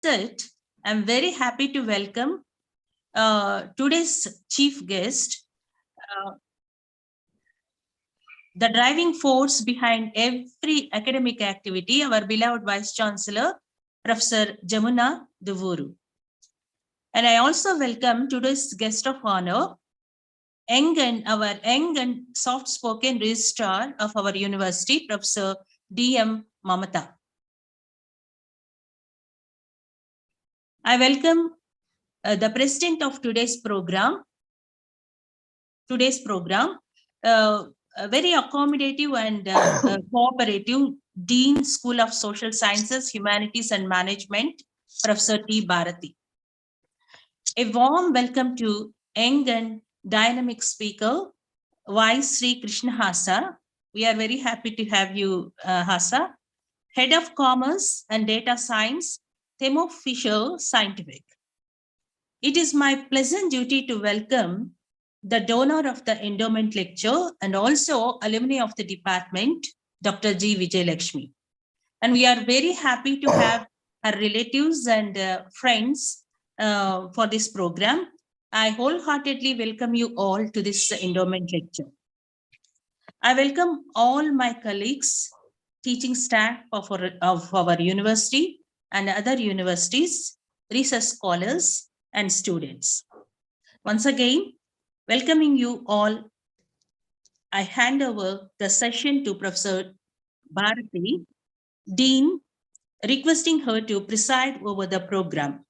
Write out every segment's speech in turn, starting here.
outset, I'm very happy to welcome today's chief guest, the driving force behind every academic activity, our beloved Vice Chancellor, Professor Jamuna Duvuru. And I also welcome today's guest of honor, our young and soft-spoken registrar of our university, Professor D.M. Mamata. I welcome the president of today's program, a very accommodative and cooperative Dean, School of Social Sciences, Humanities and Management, Professor T. Bharati. A warm welcome to young and dynamic speaker, Y. Sri Krishna Hasa. We are very happy to have you, Hasa. Head of Commerce and Data Science, Thermo Fisher Scientific. It is my pleasant duty to welcome the donor of the endowment lecture and also alumni of the department, Dr. G. Vijay Lakshmi. And we are very happy to have our relatives and friends for this program. I wholeheartedly welcome you all to this endowment lecture. I welcome all my colleagues, teaching staff of our university and other universities, research scholars and students. Once again, welcoming you all, I hand over the session to Professor Bharati, Dean, requesting her to preside over the program.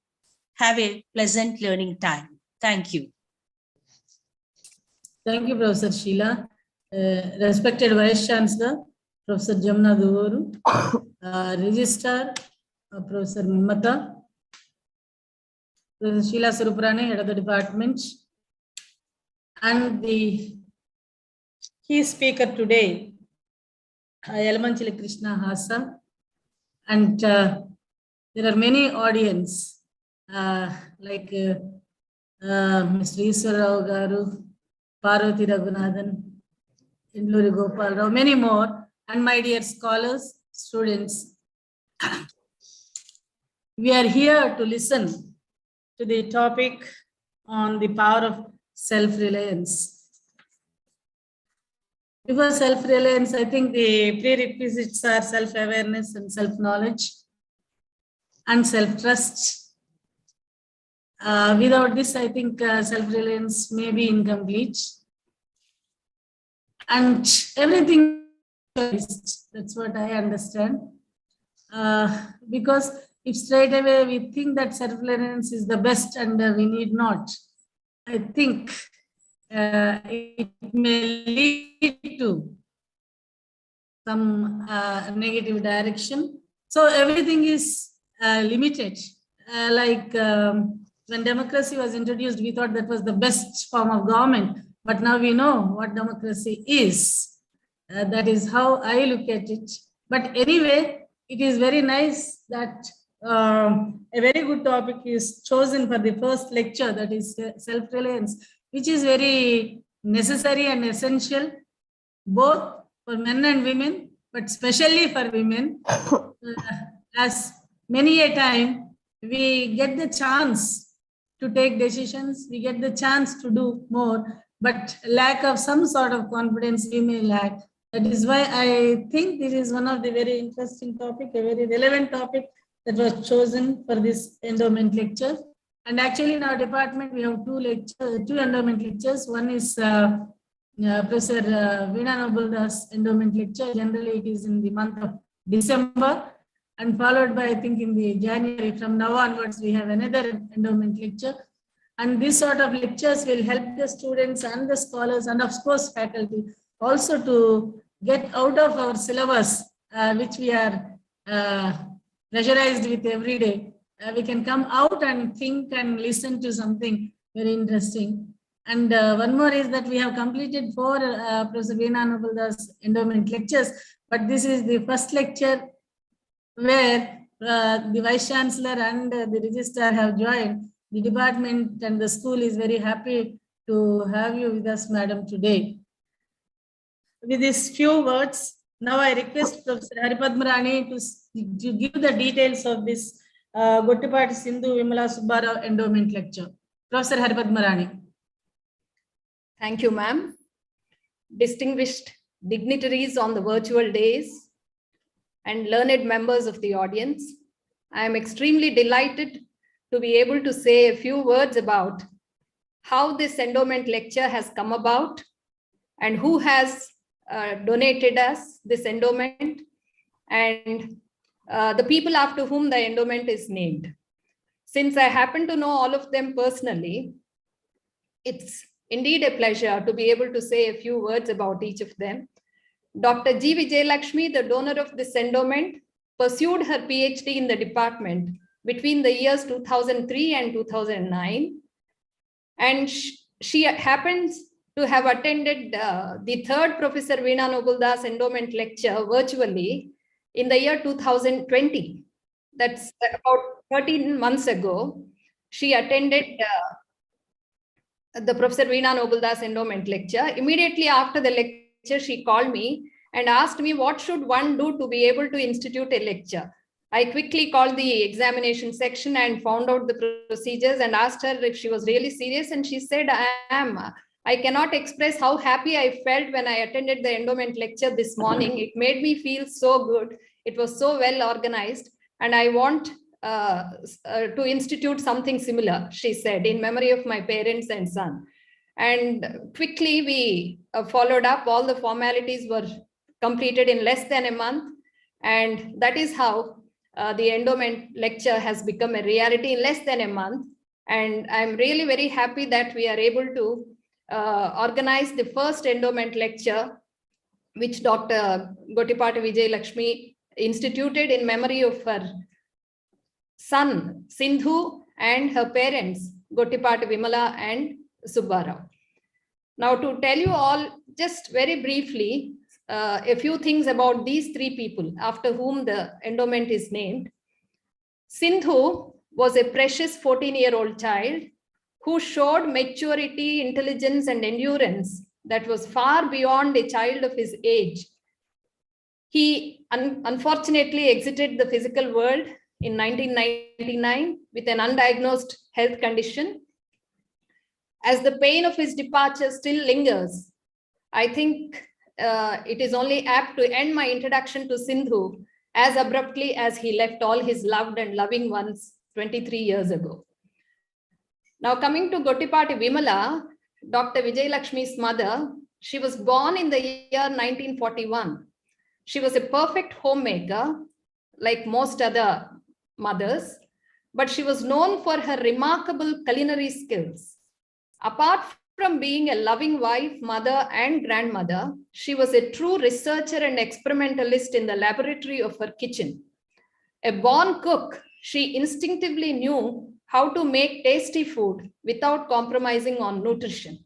Have a pleasant learning time. Thank you. Thank you, Professor Sheila. Respected Vice Chancellor, Professor Jamuna Duvuru, Registrar, Professor Mamata, Professor Sheila Surupurani, Head of the Department, and the key speaker today, Yalamanchili Krishna Hasa, and there are many audience like Mr. SubbaRao Garu, Parvati Raghunathan, Indluri Gopal Rao, many more, and my dear scholars, students. We are here to listen to the topic on the power of self-reliance. Before self-reliance, I think the prerequisites are self-awareness and self-knowledge and self-trust. Without this, I think self-reliance may be incomplete. And everything, that's what I understand. Because if straight away we think that self-reliance is the best and we need not, I think it may lead to some negative direction. So everything is limited. When democracy was introduced, we thought that was the best form of government. But now we know what democracy is. That is how I look at it. But anyway, it is very nice that a very good topic is chosen for the first lecture, that is self-reliance, which is very necessary and essential, both for men and women, but especially for women. As many a time, we get the chance to take decisions, we get the chance to do more, but lack of some sort of confidence we may lack. That is why I think this is one of the very interesting topic, a very relevant topic that was chosen for this endowment lecture. And actually in our department, we have two endowment lectures. One is Professor Veena Nobaldas endowment lecture. Generally, it is in the month of December, and followed by, I think, in the January. From now onwards, we have another endowment lecture. And this sort of lectures will help the students and the scholars and, of course, faculty also to get out of our syllabus, which we are pressurized with every day. We can come out and think and listen to something very interesting. And one more is that we have completed 4 Professor Veena Nobaldas endowment lectures, but this is the first lecture where the Vice Chancellor and the Registrar have joined. The department and the school is very happy to have you with us, Madam, today. With these few words, now I request Professor Haripadmarani to give the details of this Gottipati Sindhu Vimala SubbaRao Endowment Lecture. Professor Haripadmarani. Thank you, ma'am. Distinguished dignitaries on the virtual days and learned members of the audience, I am extremely delighted to be able to say a few words about how this endowment lecture has come about and who has donated us this endowment and the people after whom the endowment is named. Since I happen to know all of them personally, it's indeed a pleasure to be able to say a few words about each of them. Dr. G. Vijayalakshmi, the donor of this endowment, pursued her PhD in the department between the years 2003 and 2009. And she happens to have attended the third Professor Veena Nobuldas Endowment Lecture virtually in the year 2020. That's about 13 months ago. She attended the Professor Veena Nobuldas Endowment Lecture. Immediately after the lecture, she called me and asked me what should one do to be able to institute a lecture. I quickly called the examination section and found out the procedures and asked her if she was really serious. And she said, I am. I cannot express how happy I felt when I attended the endowment lecture this morning. It made me feel so good. It was so well organized. And I want to institute something similar, she said, in memory of my parents and son. And quickly we followed up. All the formalities were completed in less than a month. And that is how the endowment lecture has become a reality in less than a month. And I'm really very happy that we are able to organize the first endowment lecture, which Dr. Gottipati Vijayalakshmi instituted in memory of her son, Sindhu, and her parents, Gottipati Vimala and SubbaRao. Now, to tell you all just very briefly a few things about these three people after whom the endowment is named. Sindhu was a precious 14-year-old child who showed maturity, intelligence, and endurance that was far beyond a child of his age. He unfortunately exited the physical world in 1999 with an undiagnosed health condition. As the pain of his departure still lingers, I think it is only apt to end my introduction to Sindhu as abruptly as he left all his loved and loving ones 23 years ago. Now, coming to Gottipati Vimala, Dr. Vijayalakshmi's mother, she was born in the year 1941. She was a perfect homemaker, like most other mothers, but she was known for her remarkable culinary skills. Apart from being a loving wife, mother, and grandmother, she was a true researcher and experimentalist in the laboratory of her kitchen. A born cook, she instinctively knew how to make tasty food without compromising on nutrition.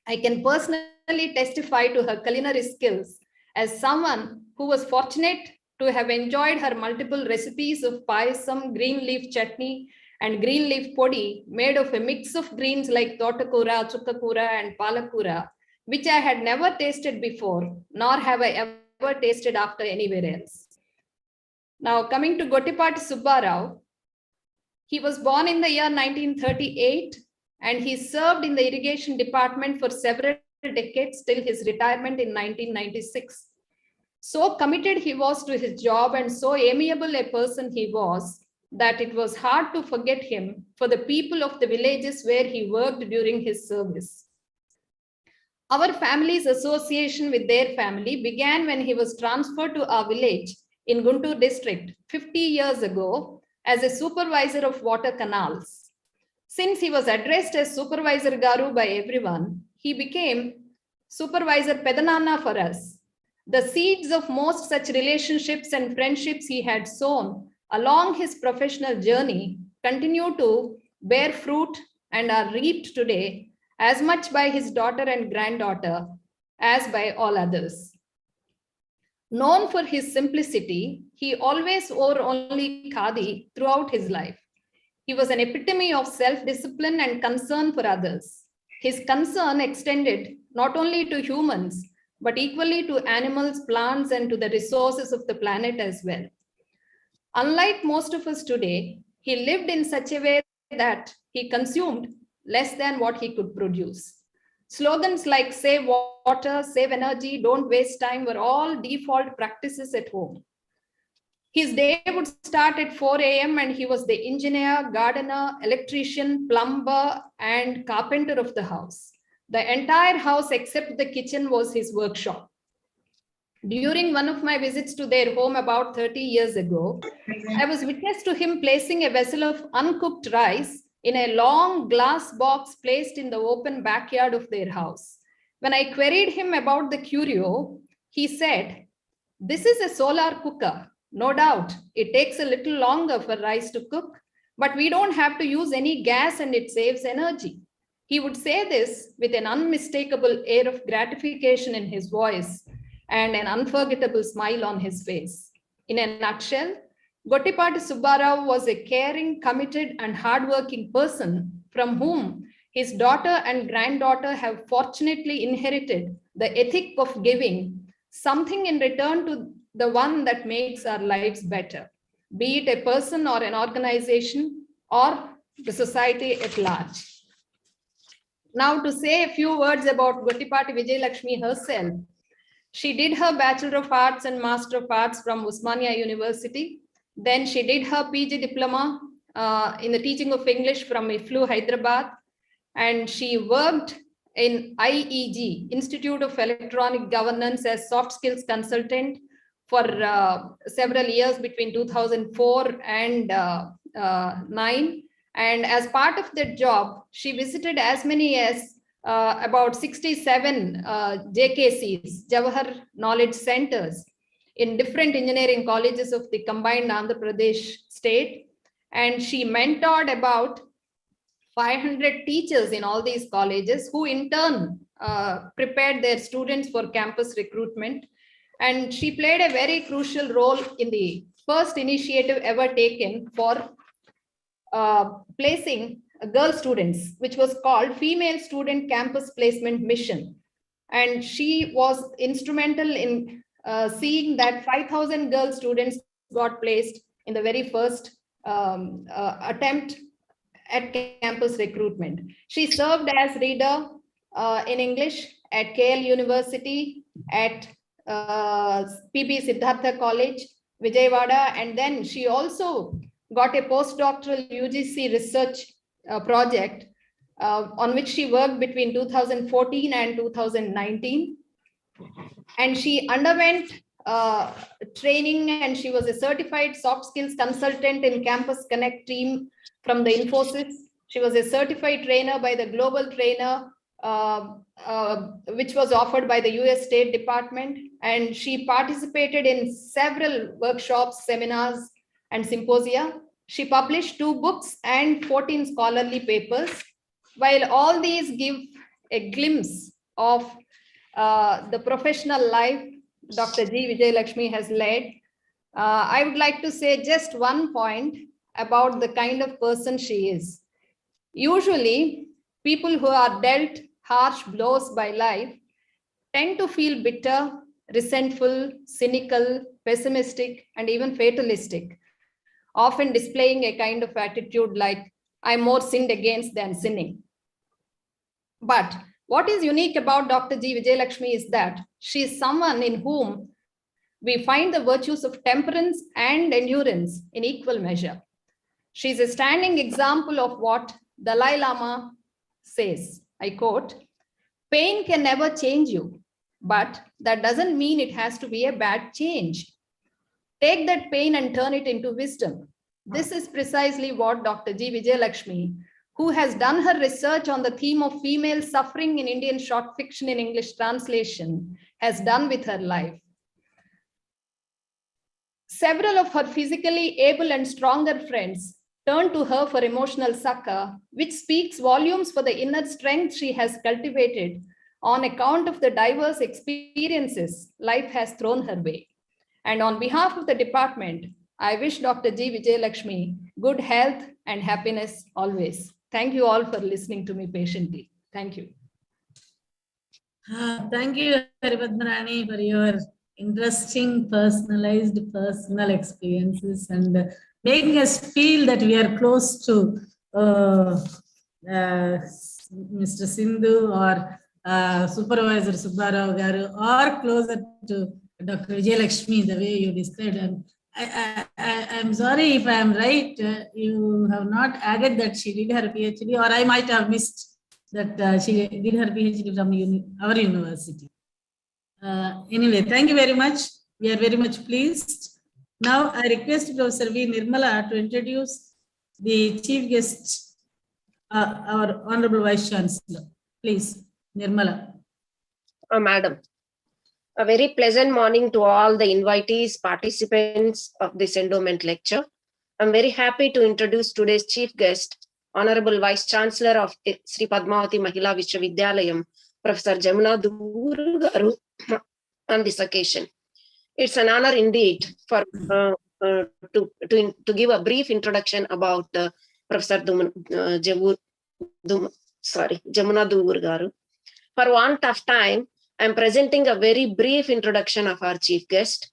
I can personally testify to her culinary skills as someone who was fortunate to have enjoyed her multiple recipes of payasam, green leaf chutney, and green leaf podi made of a mix of greens like totakura, chukkakura, and palakura, which I had never tasted before, nor have I ever tasted after anywhere else. Now, coming to Gottipati SubbaRao, he was born in the year 1938, and he served in the irrigation department for several decades till his retirement in 1996. So committed he was to his job and so amiable a person he was, that it was hard to forget him for the people of the villages where he worked during his service. Our family's association with their family began when he was transferred to our village in Guntur district 50 years ago as a supervisor of water canals. Since he was addressed as Supervisor Garu by everyone, he became Supervisor Pedanana for us. The seeds of most such relationships and friendships he had sown along his professional journey continue to bear fruit and are reaped today as much by his daughter and granddaughter as by all others. Known for his simplicity, he always wore only khadi throughout his life. He was an epitome of self-discipline and concern for others. His concern extended not only to humans, but equally to animals, plants, and to the resources of the planet as well. Unlike most of us today, he lived in such a way that he consumed less than what he could produce. Slogans like save water, save energy, don't waste time were all default practices at home. His day would start at 4 a.m. and he was the engineer, gardener, electrician, plumber, and carpenter of the house. The entire house except the kitchen was his workshop. During one of my visits to their home about 30 years ago, I was witness to him placing a vessel of uncooked rice in a long glass box placed in the open backyard of their house. When I queried him about the curio, he said, "This is a solar cooker. No doubt, it takes a little longer for rice to cook, but we don't have to use any gas and it saves energy." He would say this with an unmistakable air of gratification in his voice and an unforgettable smile on his face. In a nutshell, Gottipati SubbaRao was a caring, committed, and hardworking person from whom his daughter and granddaughter have fortunately inherited the ethic of giving something in return to the one that makes our lives better, be it a person or an organization or the society at large. Now, to say a few words about Gottipati Vijayalakshmi herself, she did her Bachelor of Arts and Master of Arts from Osmania University. Then she did her PG diploma in the teaching of English from IFLU, Hyderabad. And she worked in IEG, Institute of Electronic Governance, as soft skills consultant for several years between 2004 and 9. And as part of that job, she visited as many as about 67 JKCs, Jawahar Knowledge Centers, in different engineering colleges of the combined Andhra Pradesh state. And she mentored about 500 teachers in all these colleges, who in turn prepared their students for campus recruitment. And she played a very crucial role in the first initiative ever taken for placing girl students, which was called Female Student Campus Placement Mission. And she was instrumental in seeing that 5,000 girl students got placed in the very first attempt at campus recruitment. She served as reader in English at KL University, at PB Siddhartha College, Vijayawada, and then she also got a postdoctoral UGC research project on which she worked between 2014 and 2019. And she underwent training, and she was a certified soft skills consultant in Campus Connect team from the Infosys. She was a certified trainer by the Global Trainer, which was offered by the US State Department. And she participated in several workshops, seminars, and symposia. She published 2 books and 14 scholarly papers. While all these give a glimpse of the professional life Dr. G. Vijayalakshmi has led, I would like to say just one point about the kind of person she is. Usually, people who are dealt harsh blows by life tend to feel bitter, resentful, cynical, pessimistic, and even fatalistic, often displaying a kind of attitude like, "I'm more sinned against than sinning." But what is unique about Dr. G. Vijayalakshmi is that she is someone in whom we find the virtues of temperance and endurance in equal measure. She is a standing example of what Dalai Lama says, I quote, "Pain can never change you, but that doesn't mean it has to be a bad change. Take that pain and turn it into wisdom." This is precisely what Dr. G. Vijayalakshmi, who has done her research on the theme of female suffering in Indian short fiction in English translation, has done with her life. Several of her physically able and stronger friends turned to her for emotional succor, which speaks volumes for the inner strength she has cultivated on account of the diverse experiences life has thrown her way. And on behalf of the department, I wish Dr. G. Vijayalakshmi good health and happiness always. Thank you all for listening to me patiently. Thank you. Thank you, Haripadmarani, for your interesting, personalized personal experiences and making us feel that we are close to Mr. Sindhu or Supervisor SubbaRao Garu or closer to Dr. Vijayalakshmi, the way you described. And I'm sorry if I'm right. You have not added that she did her PhD, or I might have missed that she did her PhD from our university. Anyway, thank you very much. We are very much pleased. Now I request Professor V. Nirmala to introduce the chief guest, our Honorable Vice Chancellor. Please, Nirmala. Madam, a very pleasant morning to all the invitees, participants of this endowment lecture. I'm very happy to introduce today's chief guest, Honorable Vice Chancellor of Sri Padmavati Mahila Vishwavidyalayam, Professor Jamuna Duru Garu, on this occasion. It's an honor indeed for to give a brief introduction about Professor Jamuna Duru Garu. For want of time, I'm presenting a very brief introduction of our chief guest.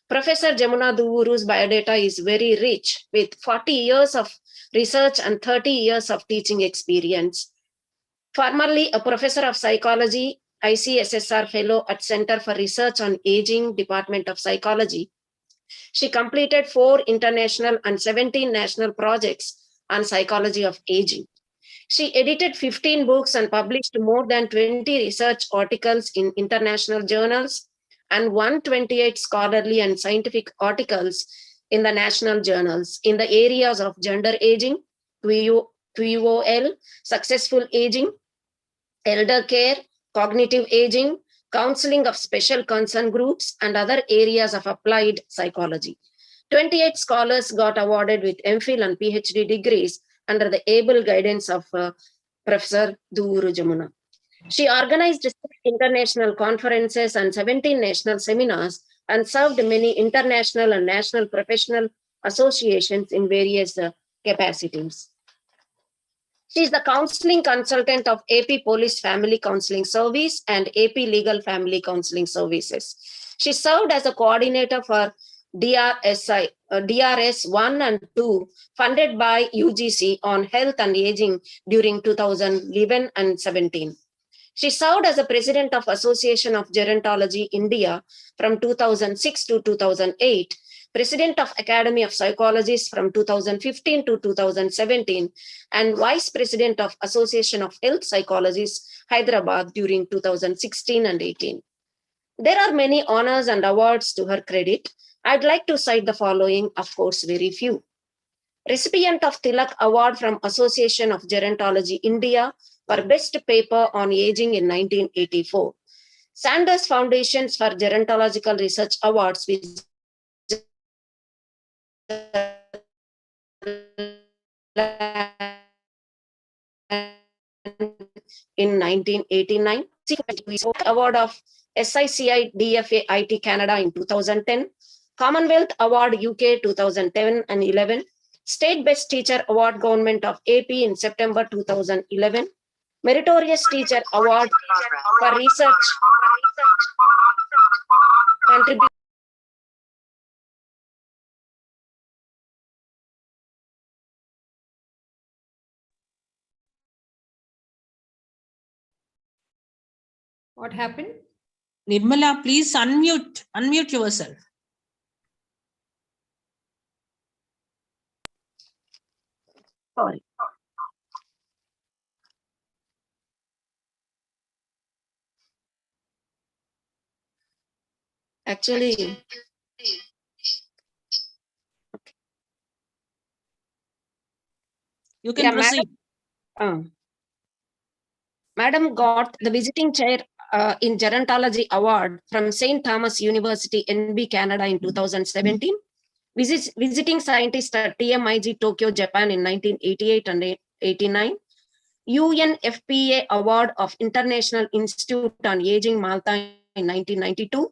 Professor Jamuna Duvuru's biodata is very rich with 40 years of research and 30 years of teaching experience. Formerly a professor of psychology, ICSSR fellow at Center for Research on Aging, Department of Psychology. She completed 4 international and 17 national projects on psychology of aging. She edited 15 books and published more than 20 research articles in international journals and 128 scholarly and scientific articles in the national journals in the areas of gender aging, QOL, successful aging, elder care, cognitive aging, counseling of special concern groups, and other areas of applied psychology. 28 scholars got awarded with MPhil and PhD degrees under the able guidance of Professor Duvuru Jamuna. She organized 6 international conferences and 17 national seminars and served many international and national professional associations in various capacities. She is the counseling consultant of AP Police Family Counseling Service and AP Legal Family Counseling Services. She served as a coordinator for DRS 1 and 2 funded by UGC on health and aging during 2011 and 17. She served as a president of Association of Gerontology India from 2006 to 2008, president of Academy of Psychologists from 2015 to 2017, and vice president of Association of Health Psychologists, Hyderabad during 2016 and 18. There are many honors and awards to her credit. I'd like to cite the following, of course, very few. Recipient of Tilak Award from Association of Gerontology India for Best Paper on Aging in 1984. Sanders Foundations for Gerontological Research Awards with in 1989. Award of SICI DFA IT Canada in 2010. Commonwealth Award UK 2010 and 11. State Best Teacher Award Government of AP in September 2011. Meritorious Teacher Award for Research Contribution. What happened? Nirmala, please unmute yourself. Sorry. Actually, You can proceed. Madam got the visiting chair in Gerontology Award from St. Thomas University, NB, Canada in 2017. Visiting scientist at TMIG, Tokyo, Japan in 1988 and 89. UNFPA Award of International Institute on Aging, Malta in 1992.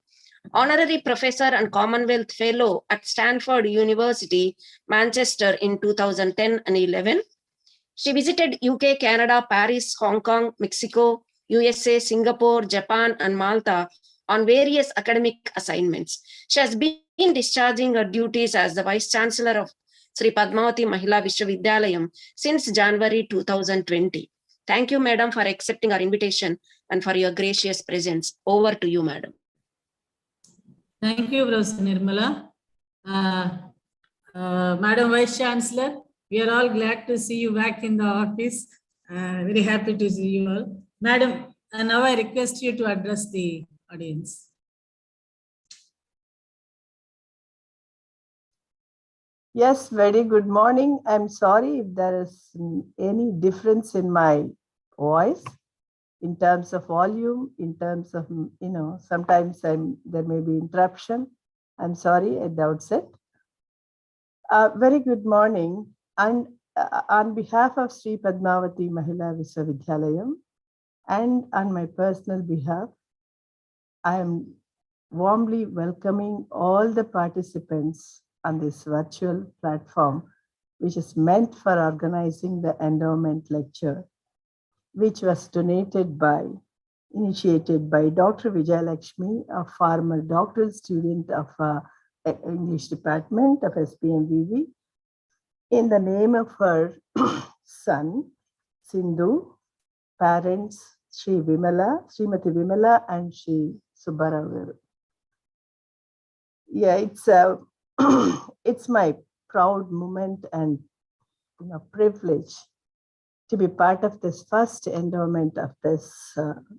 Honorary Professor and Commonwealth Fellow at Stanford University, Manchester in 2010 and 11. She visited UK, Canada, Paris, Hong Kong, Mexico, USA, Singapore, Japan, and Malta on various academic assignments. She has been discharging her duties as the Vice Chancellor of Sri Padmavati Mahila Vishwavidyalayam since January 2020. Thank you, Madam, for accepting our invitation and for your gracious presence. Over to you, Madam. Thank you, Professor Nirmala. Madam Vice Chancellor, we are all glad to see you back in the office. Very happy to see you all. Madam, now I request you to address the audience. Yes, very good morning. I'm sorry if there is any difference in my voice in terms of volume, in terms of, sometimes there may be interruption. I'm sorry at the outset. Very good morning. And on behalf of Sri Padmavati Mahila Vishwavidyalayam and on my personal behalf, I am warmly welcoming all the participants on this virtual platform, which is meant for organizing the endowment lecture, which was initiated by Dr. Vijayalakshmi, a former doctoral student of English department of SPMVV, in the name of her son, Sindhu, parents, Srimati Vimala and Sri SubbaRao. Yeah, it's my proud moment and privilege to be part of this first endowment of this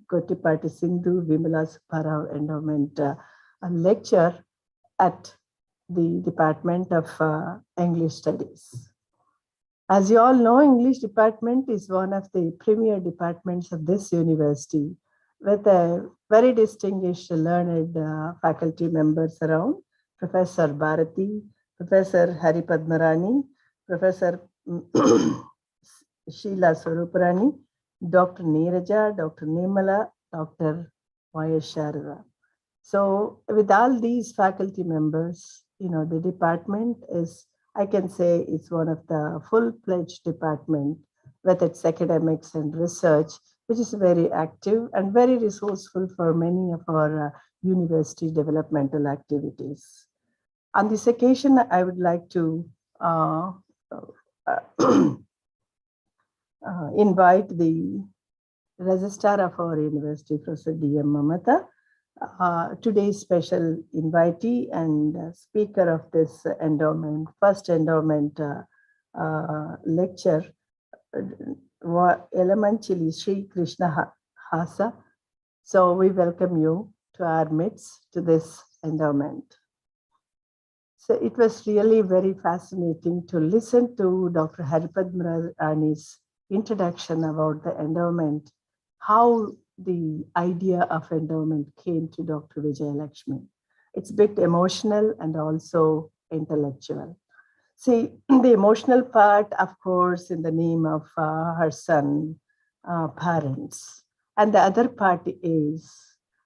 Gottipati Sindhu Vimala SubbaRao endowment lecture at the Department of English Studies. As you all know, English department is one of the premier departments of this university with a very distinguished learned faculty members around. Professor Bharati, Professor Hari Padmarani, Professor Sheila Swaruparani, Dr. Neeraja, Dr. Nirmala, Dr. Y.S. Sharada. So with all these faculty members, the department is, I can say, it's one of the full-fledged department with its academics and research, which is very active and very resourceful for many of our university developmental activities. On this occasion, I would like to invite the registrar of our university, Professor D.M. Mamata, today's special invitee and speaker of this endowment, first endowment lecture, Elamanchili Sri Krishna Hasa. So we welcome you to our midst to this endowment. So it was really very fascinating to listen to Dr. Hari Padmarani's introduction about the endowment, how the idea of endowment came to Dr. Vijayalakshmi. It's a bit emotional and also intellectual. See, the emotional part, of course, in the name of her son, parents. And the other part is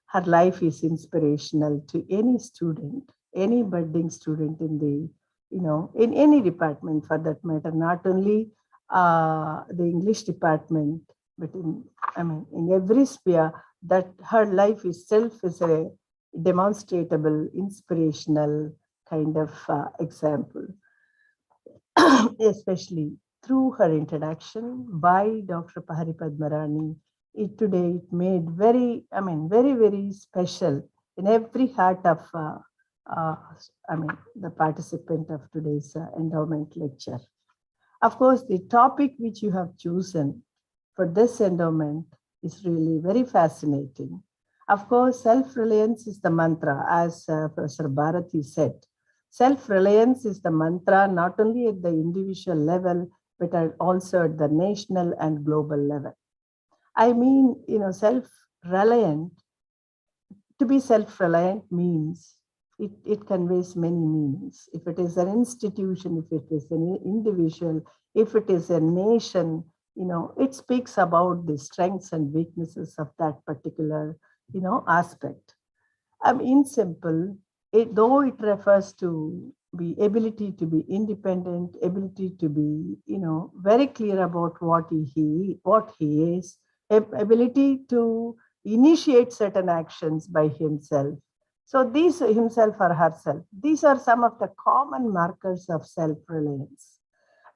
her life is inspirational to any student, any budding student in the, in any department for that matter, not only the English department, but in every sphere, that her life itself is a demonstrable, inspirational kind of example, especially through her introduction by Dr. Hari Padmarani. Today it made very, very special in every heart of, the participant of today's endowment lecture. Of course, the topic which you have chosen for this endowment is really very fascinating. Of course, self-reliance is the mantra, as Professor Bharati said. Self-reliance is the mantra not only at the individual level, but also at the national and global level. I mean, self-reliant, to be self-reliant means it conveys many meanings. If it is an institution, if it is an individual, if it is a nation, it speaks about the strengths and weaknesses of that particular, aspect. In simple, though it refers to the ability to be independent, ability to be, very clear about what he is, ability to, initiate certain actions by himself. So these himself or herself, these are some of the common markers of self-reliance.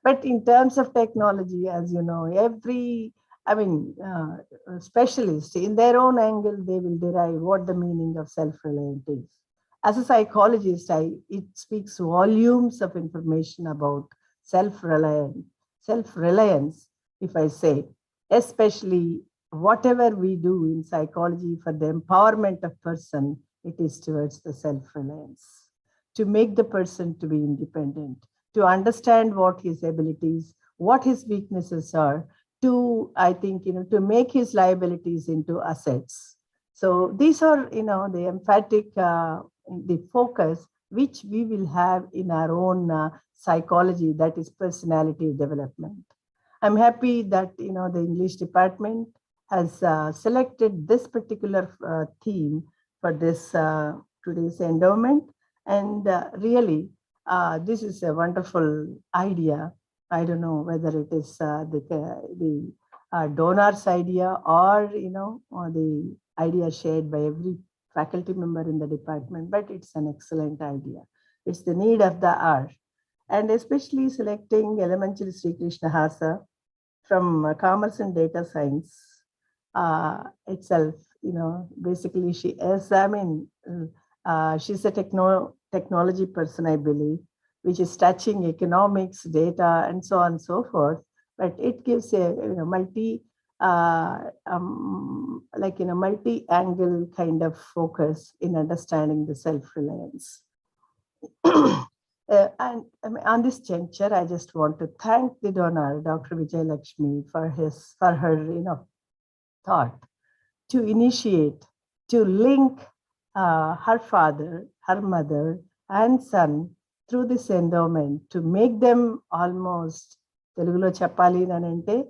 But in terms of technology, as you know, every, specialist in their own angle, they will derive what the meaning of self-reliant is. As a psychologist, it speaks volumes of information about self-reliance, if I say, especially whatever we do in psychology for the empowerment of person, it is towards the self-reliance, to make the person to be independent, to understand what his abilities, what his weaknesses are, to, I think, to make his liabilities into assets. So these are, the emphatic, the focus which we will have in our own psychology, that is personality development. I'm happy that, the English department has selected this particular theme for this today's endowment. And really, this is a wonderful idea. I don't know whether it is the donor's idea or, or the idea shared by every faculty member in the department, but it's an excellent idea. It's the need of the hour. And especially selecting elementary Sri Krishna Hasa from Commerce and Data Science itself, basically she is, she's a technology person, I believe, which is touching economics, data, and so on and so forth. But it gives a multi-angle kind of focus in understanding the self-reliance. And on this juncture, I just want to thank the donor, Dr. Vijay Lakshmi, for her, thought to initiate, to link her father, her mother, and son through this endowment, to make them almost, Telugulo Cheppali nanante,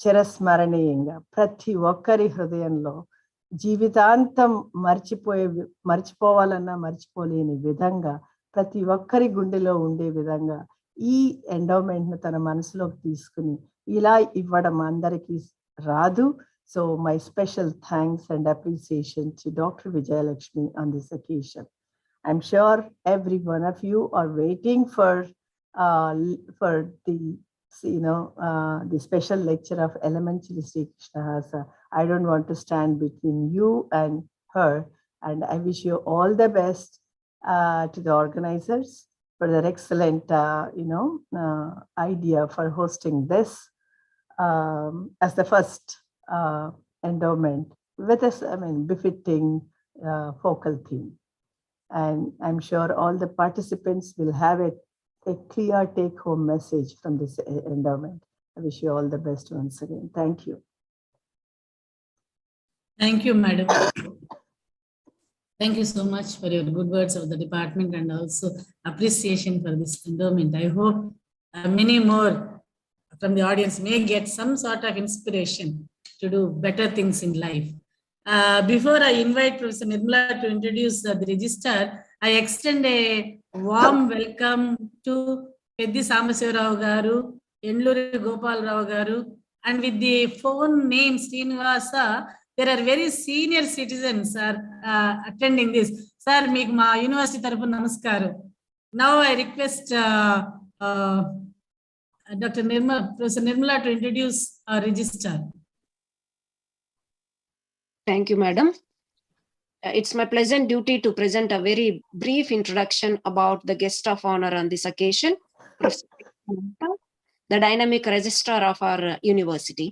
చిరస్మరణీయంగా ప్రతి ఒక్కరి హృదయంలో జీవితాంతం మర్చిపోవాలన్నా మర్చిపోలేని విధంగా ప్రతి ఒక్కరి గుండెలో ఉండే విధంగా ఈ ఎండోమెంట్ ను తన మనసులోకి తీసుకుని ఇలా ఇవ్వడం అందరికీ రాదు. So my special thanks and appreciation to Dr. Vijayalakshmi on this occasion. I'm sure every one of you are waiting for the special lecture of elementary Sri Krishna Hasa. I don't want to stand between you and her, and I wish you all the best to the organizers for their excellent, idea for hosting this as the first endowment with a, befitting focal theme. And I'm sure all the participants will have a clear take-home message from this endowment. I wish you all the best once again. Thank you. Thank you, Madam. Thank you so much for your good words of the department and also appreciation for this endowment. I hope many more from the audience may get some sort of inspiration to do better things in life. Before I invite Professor Nirmala to introduce the register, I extend a warm welcome to Peddi Samashivarao Garu, Endluri Gopal Rao Garu, and with the phone name Srinivasa, there are very senior citizens are attending this. Sir, meeku ma university tarapuna namaskaram. Now I request Dr. Nirmala, Professor Nirmala to introduce our register. Thank you, Madam. It's my pleasant duty to present a very brief introduction about the guest of honor on this occasion, Professor Mamata, the dynamic registrar of our university.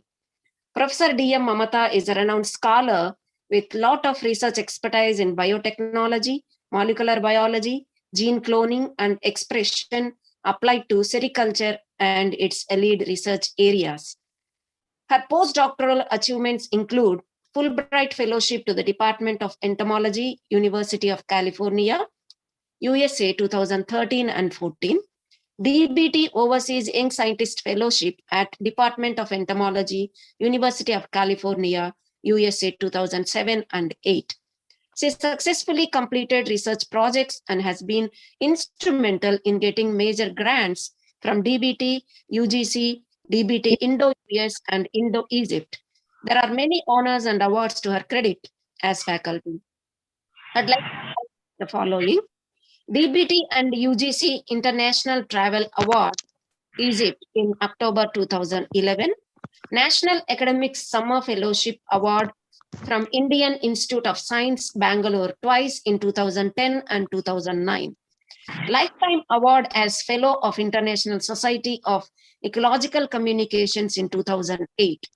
Professor D.M. Mamata is a renowned scholar with a lot of research expertise in biotechnology, molecular biology, gene cloning, and expression applied to sericulture and its allied research areas. Her postdoctoral achievements include Fulbright Fellowship to the Department of Entomology, University of California, USA 2013 and 14, DBT Overseas Young Scientist Fellowship at Department of Entomology, University of California, USA 2007 and 8. She successfully completed research projects and has been instrumental in getting major grants from DBT, UGC, DBT Indo-US and Indo-Egypt. There are many honors and awards to her credit as faculty. I'd like to highlight the following. DBT and UGC International Travel Award, Egypt in October 2011. National Academic Summer Fellowship Award from Indian Institute of Science, Bangalore, twice in 2010 and 2009. Lifetime Award as Fellow of International Society of Ecological Communications in 2008.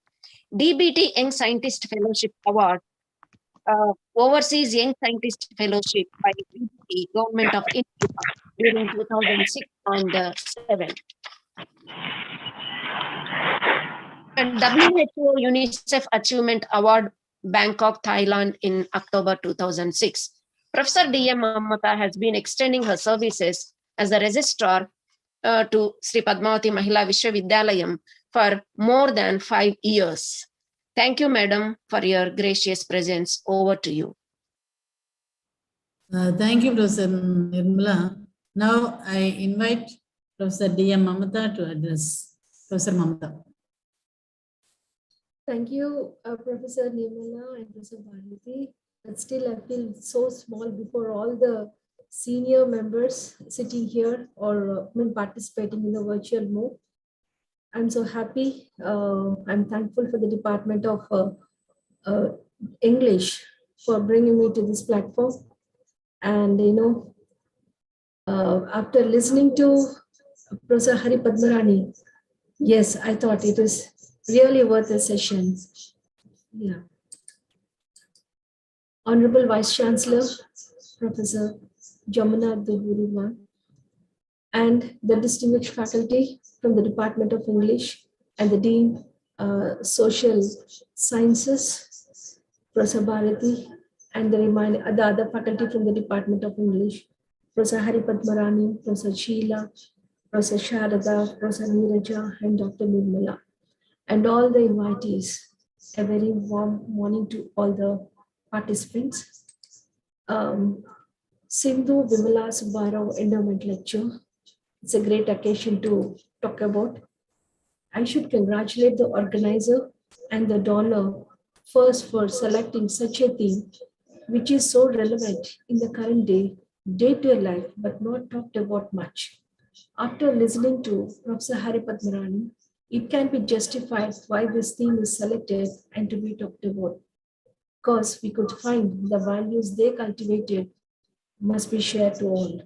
DBT Young Scientist Fellowship Award, Overseas Young Scientist Fellowship by the Government of India during 2006 and 7. And WHO UNICEF Achievement Award, Bangkok, Thailand in October 2006. Professor D.M. Mamata has been extending her services as a registrar to Sri Padmavati Mahila Vishwavidyalayam for more than 5 years. Thank you, Madam, for your gracious presence. Over to you. Thank you, Professor Nirmala. Now I invite Professor D.M. Mamata to address. Professor Mamata. Thank you, Professor Nirmala and Professor Bharati. But still, I feel so small before all the senior members sitting here or participating in the virtual mode. I'm so happy. I'm thankful for the Department of English for bringing me to this platform. And, after listening to Professor Hari Padmarani, yes, I thought it is really worth a session. Yeah. Honorable Vice Chancellor, Professor Jamuna Duburiwan, and the distinguished faculty from the Department of English and the Dean Social Sciences, Professor Bharati, and the other faculty from the Department of English, Professor Hari Padmarani, Professor Sheila, Professor Sharada, Professor Neeraja, and Dr. Nirmala, and all the invitees. A very warm morning to all the participants. Sindhu, Vimala, SubbaRao Endowment Lecture. It's a great occasion to talk about. I should congratulate the organizer and the donor first for selecting such a theme, which is so relevant in the current day-to-day life, but not talked about much. After listening to Professor Hari Padmarani, it can be justified why this theme is selected and to be talked about, because we could find the values they cultivated must be shared to all.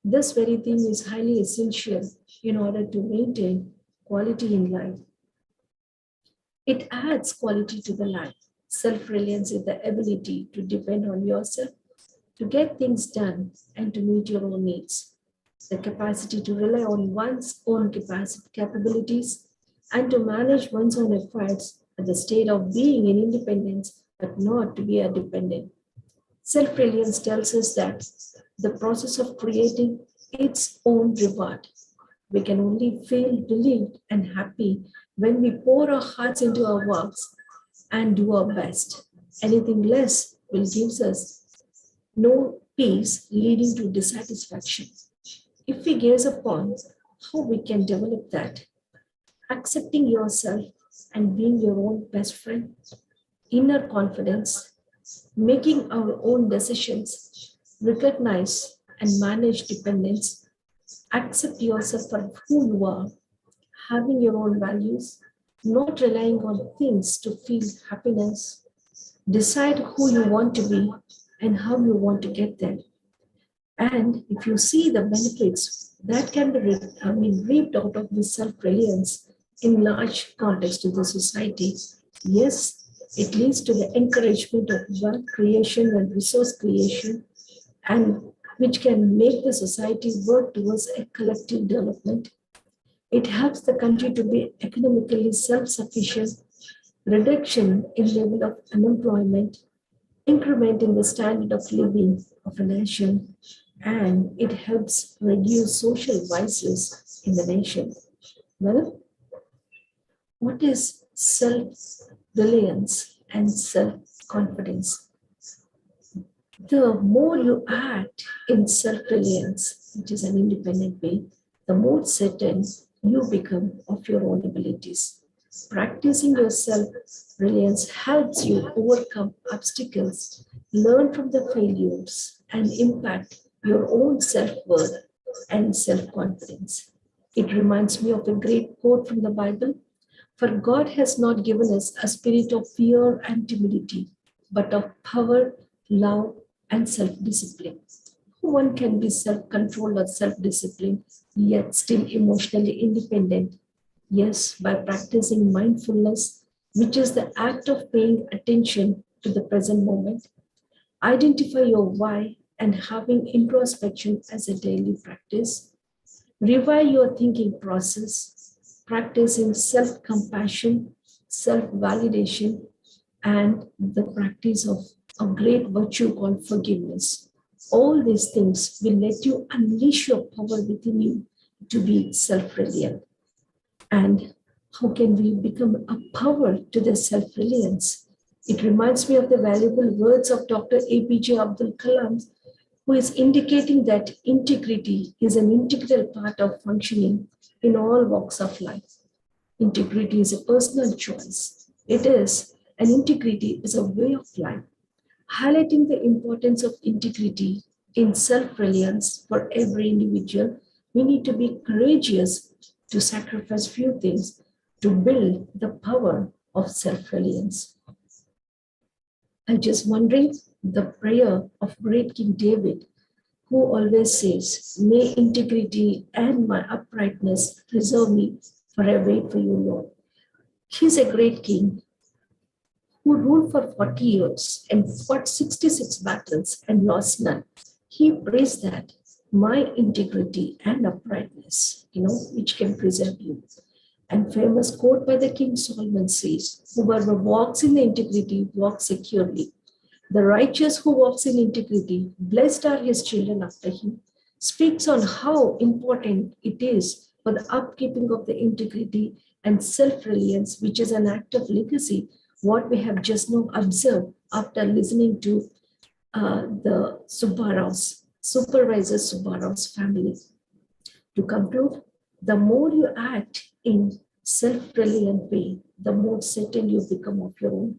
This very theme is highly essential in order to maintain quality in life. It adds quality to the life. Self-reliance is the ability to depend on yourself, to get things done, and to meet your own needs. The capacity to rely on one's own capabilities and to manage one's own efforts at the state of being in independence, but not to be a dependent. Self-reliance tells us that the process of creating its own reward. We can only feel relieved and happy when we pour our hearts into our works and do our best. Anything less will give us no peace, leading to dissatisfaction. If we gaze upon how we can develop that, accepting yourself and being your own best friend, inner confidence, making our own decisions, recognize and manage dependence, accept yourself for who you are, having your own values, not relying on things to feel happiness, decide who you want to be and how you want to get there. And if you see the benefits that can be reaped out of this self-reliance in large context of the society, yes, it leads to the encouragement of wealth creation and resource creation, and which can make the society work towards a collective development. It helps the country to be economically self-sufficient, reduction in level of unemployment, increment in the standard of living of a nation, and it helps reduce social vices in the nation. Well, what is self-reliance and self-confidence? The more you act in self-reliance, which is an independent way, the more certain you become of your own abilities. Practicing your self-reliance helps you overcome obstacles, learn from the failures, and impact your own self-worth and self-confidence. It reminds me of a great quote from the Bible. For God has not given us a spirit of fear and timidity, but of power, love, and self-discipline. One can be self-controlled or self-disciplined, yet still emotionally independent. Yes, by practicing mindfulness, which is the act of paying attention to the present moment, identify your why and having introspection as a daily practice, revive your thinking process, practicing self-compassion, self-validation, and the practice of a great virtue called forgiveness. All these things will let you unleash your power within you to be self-reliant. And how can we become a power to the self-reliance? It reminds me of the valuable words of Dr. APJ Abdul Kalam, who is indicating that integrity is an integral part of functioning in all walks of life. Integrity is a personal choice. It is, and integrity is a way of life. Highlighting the importance of integrity in self-reliance for every individual, we need to be courageous to sacrifice few things to build the power of self-reliance. I'm just wondering the prayer of great King David, who always says, may integrity and my uprightness preserve me, for I wait for you, Lord. He's a great king who ruled for 40 years and fought 66 battles and lost none. He prays that my integrity and uprightness, which can preserve you. And famous quote by the King Solomon says, whoever walks in integrity walks securely. The righteous who walks in integrity, blessed are his children after him, speaks on how important it is for the upkeeping of the integrity and self-reliance, which is an act of legacy, what we have just now observed after listening to the SubbaRao's, Supervisor SubbaRao's family. To conclude, the more you act in self-reliant way, the more certain you become of your own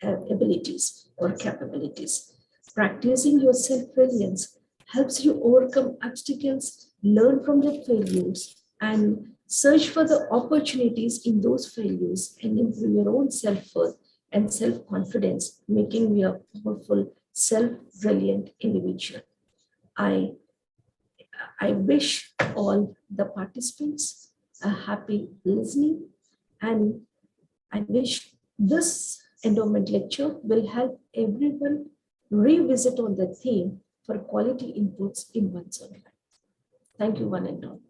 abilities or capabilities. Practicing your self-reliance helps you overcome obstacles, learn from the failures, and search for the opportunities in those failures and improve your own self-worth and self-confidence, making you a powerful, self-reliant individual. I wish all the participants a happy listening, and I wish this endowment lecture will help everyone revisit on the theme for quality inputs in one's own life. Thank you, one and all.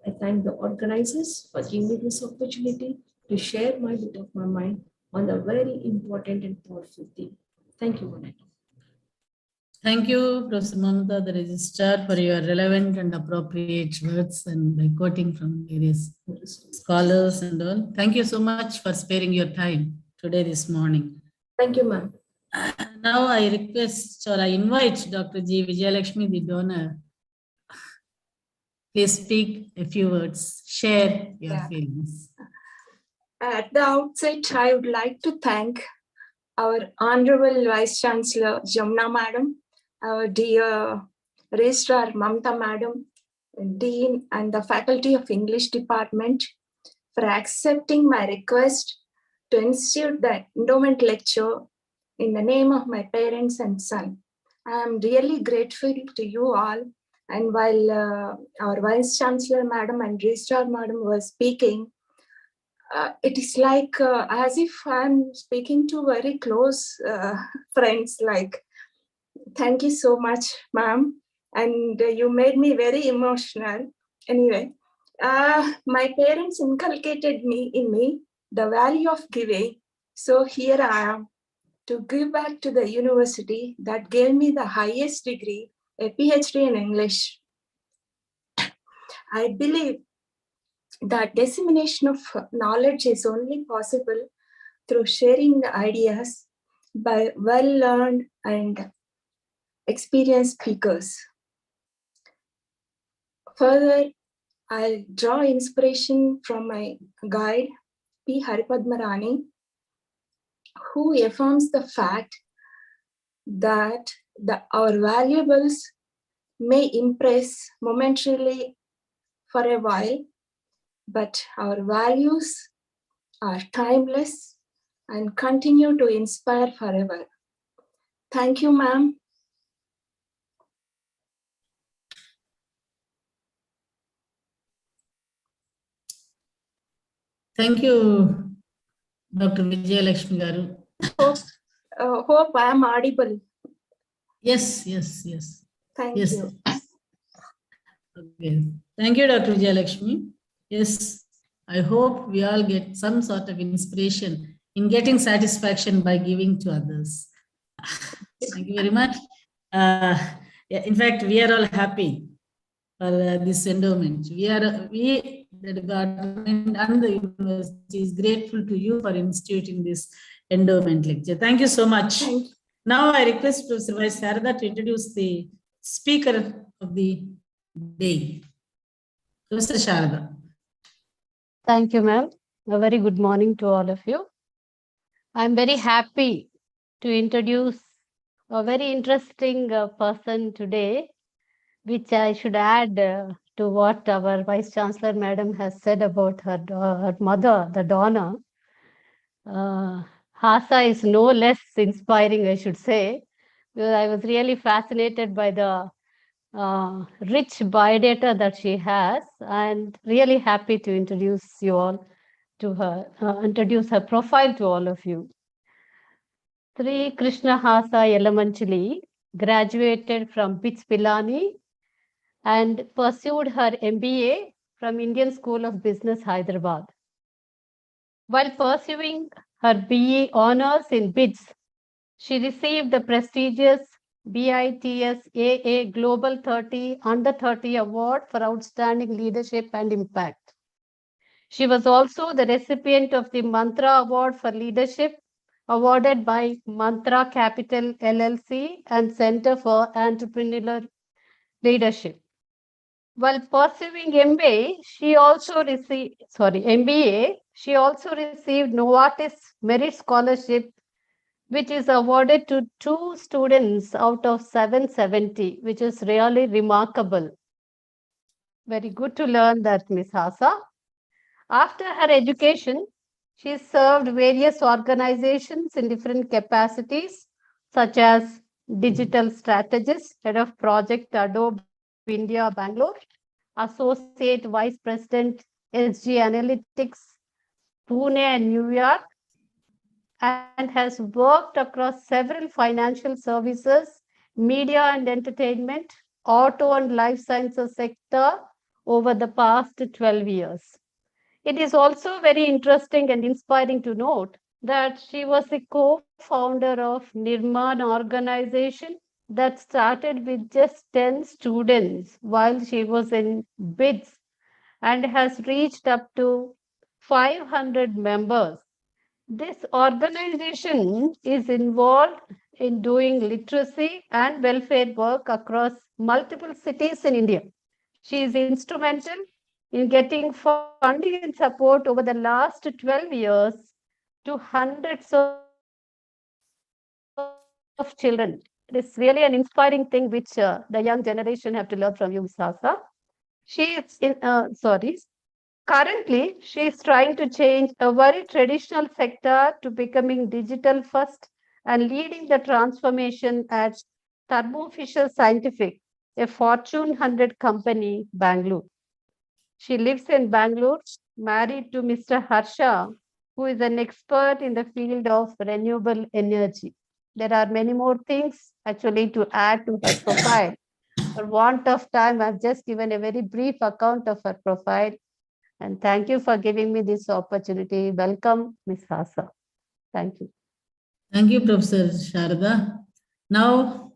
I thank the organizers for giving me this opportunity to share my bit of my mind on a very important and powerful theme. Thank you, one and all. Thank you, Professor Mamata, the registrar, for your relevant and appropriate words and by quoting from various scholars and all. Thank you so much for sparing your time today, this morning. Thank you, ma'am. Now I request or I invite Dr. G. Vijayalakshmi, the donor. Please speak a few words, share your feelings. At the outset, I would like to thank our Honorable Vice Chancellor Jamna Madam, our dear Registrar Mamta Madam, Dean and the Faculty of English Department for accepting my request to institute the endowment lecture in the name of my parents and son. I am really grateful to you all. And while our Vice Chancellor Madam and Registrar Madam were speaking, it is like as if I'm speaking to very close friends. Like, thank you so much, ma'am. And you made me very emotional. Anyway, my parents inculcated in me the value of giving. So here I am to give back to the university that gave me the highest degree, a PhD in English. I believe that dissemination of knowledge is only possible through sharing the ideas by well-learned and experienced speakers. Further, I draw inspiration from my guide, P. Haripadmarani, who affirms the fact that our valuables may impress momentarily for a while, but our values are timeless and continue to inspire forever. Thank you, ma'am. Thank you, Dr. Vijayalakshmi Garu. Hope I am audible. Yes. Thank Yes. you. Okay. Thank you, Dr. Vijayalakshmi. Yes, I hope we all get some sort of inspiration in getting satisfaction by giving to others. Thank you very much. In fact, we are all happy for this endowment. The department and the university is grateful to you for instituting this endowment lecture. Thank you so much. Thank you. Now I request Professor Vice Sarada to introduce the speaker of the day. Professor Sharada. Thank you, ma'am. A very good morning to all of you. I'm very happy to introduce a very interesting person today, which I should add to what our Vice Chancellor Madam has said about her mother, the donor. Hasa is no less inspiring, I should say, because I was really fascinated by the rich biodata that she has, and really happy to introduce you all to her, introduce her profile to all of you. Sri Krishna Hasa Yelamanchili graduated from BITS Pilani and pursued her MBA from Indian School of Business, Hyderabad. While pursuing her BE honors in BITS, she received the prestigious BITS AA Global 30 Under 30 Award for Outstanding Leadership and Impact. She was also the recipient of the Mantra Award for Leadership, awarded by Mantra Capital LLC and Center for Entrepreneurial Leadership. While pursuing MBA, she also received Novartis Merit Scholarship, which is awarded to 2 students out of 770, which is really remarkable. Very good to learn that, Ms. Hasa. After her education, she served various organizations in different capacities, such as digital strategist, head of project Adobe India, Bangalore, associate vice president, SG Analytics, Pune and New York, and has worked across several financial services, media and entertainment, auto and life sciences sector over the past 12 years. It is also very interesting and inspiring to note that she was the co-founder of Nirman organization that started with just 10 students while she was in BITS and has reached up to 500 members. This organization is involved in doing literacy and welfare work across multiple cities in India. She is instrumental in getting funding and support over the last 12 years to hundreds of children. It is really an inspiring thing which the young generation have to learn from you, Ms. Hasa. Currently, she is trying to change a very traditional sector to becoming digital first and leading the transformation at Thermo Fisher Scientific, a Fortune 100 company, Bangalore. She lives in Bangalore, married to Mr. Harsha, who is an expert in the field of renewable energy. There are many more things actually to add to her profile. For want of time, I've just given a very brief account of her profile. And thank you for giving me this opportunity. Welcome, Ms. Hasa. Thank you. Thank you, Professor Sharada. Now,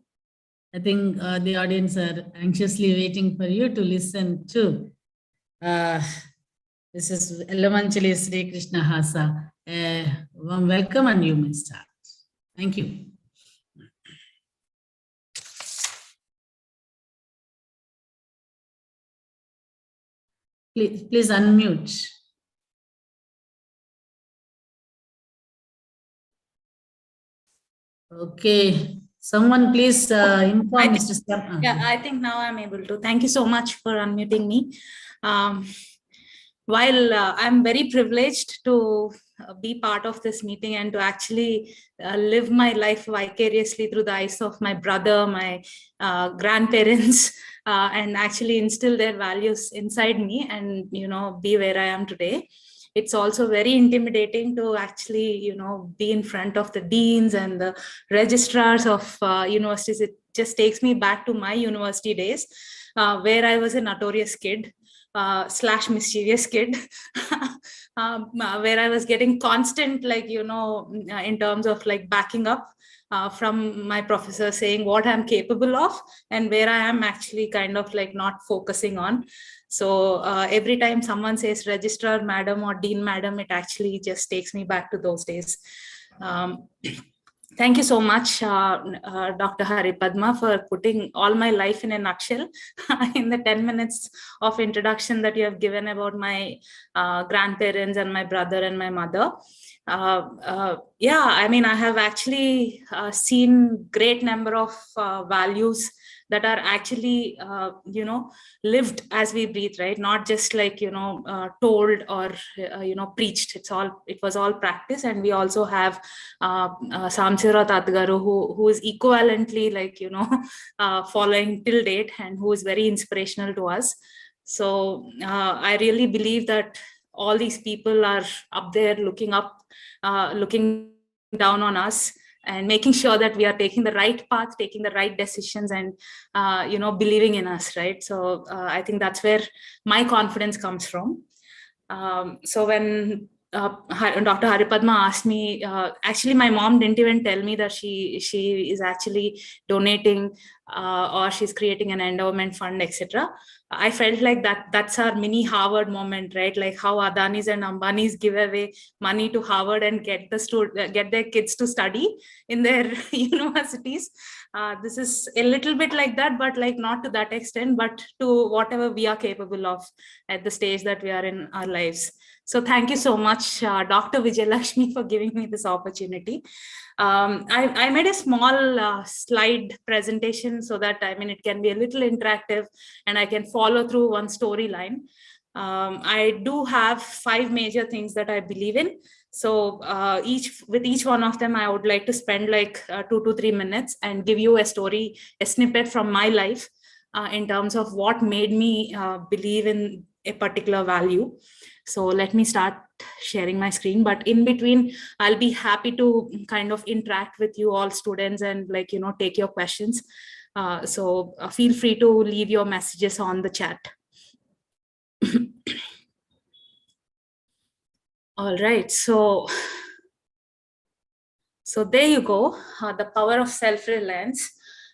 I think the audience are anxiously waiting for you to listen to. This is Yelamanchili Sri Krishna Hasa. Warm welcome, and you may start. Thank you. Please unmute. Okay. Someone please inform I Mr. Sam. Yeah, I think now I'm able to. Thank you so much for unmuting me. Um, while I'm very privileged to be part of this meeting and to actually live my life vicariously through the eyes of my brother, my grandparents, and actually instill their values inside me and, be where I am today. It's also very intimidating to actually, be in front of the deans and the registrars of universities. It just takes me back to my university days, where I was a notorious kid. / mischievous kid, where I was getting constant, in terms of like backing up from my professor saying what I'm capable of and where I am actually kind of like not focusing on. So every time someone says registrar madam or dean madam, it actually just takes me back to those days. Thank you so much, Dr. Haripadma, for putting all my life in a nutshell in the 10 minutes of introduction that you have given about my grandparents and my brother and my mother. Yeah, I mean, I have actually seen great number of values that are actually, lived as we breathe, right? Not just like, told or, preached. It was all practice. And we also have Samsira Tatgaru, who is equivalently like, following till date and who is very inspirational to us. So I really believe that all these people are up there looking down on us and making sure that we are taking the right path, taking the right decisions, and believing in us, right? So I think that's where my confidence comes from. So when Dr. Haripadma asked me, actually my mom didn't even tell me that she is actually donating or she's creating an endowment fund, etc. I felt like that's our mini Harvard moment, right? Like how Adanis and Ambanis give away money to Harvard and get their kids to study in their universities. This is a little bit like that, but like not to that extent, but to whatever we are capable of at the stage that we are in our lives. So thank you so much, Dr. Vijayalakshmi, for giving me this opportunity. I made a small slide presentation so that, it can be a little interactive and I can follow through one storyline. I do have 5 major things that I believe in. So with each one of them, I would like to spend like 2 to 3 minutes and give you a snippet from my life in terms of what made me believe in a particular value. So let me start sharing my screen, but in between, I'll be happy to kind of interact with you all students and take your questions. So feel free to leave your messages on the chat. All right, so there you go, the power of self-reliance.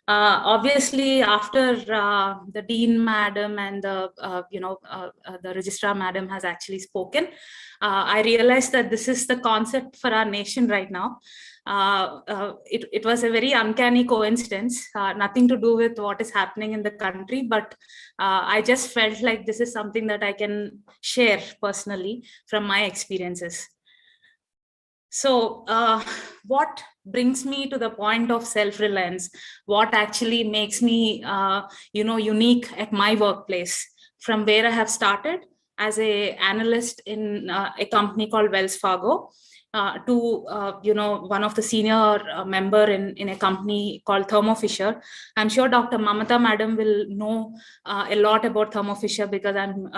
Obviously, after the dean madam and the registrar madam has actually spoken, I realized that this is the concept for our nation right now. It was a very uncanny coincidence, nothing to do with what is happening in the country, but I just felt like this is something that I can share personally from my experiences. So what brings me to the point of self-reliance? What actually makes me, unique at my workplace, from where I have started as an analyst in a company called Wells Fargo, to one of the senior member in a company called Thermo Fisher. I'm sure Dr. Mamata madam will know a lot about Thermo Fisher, because I'm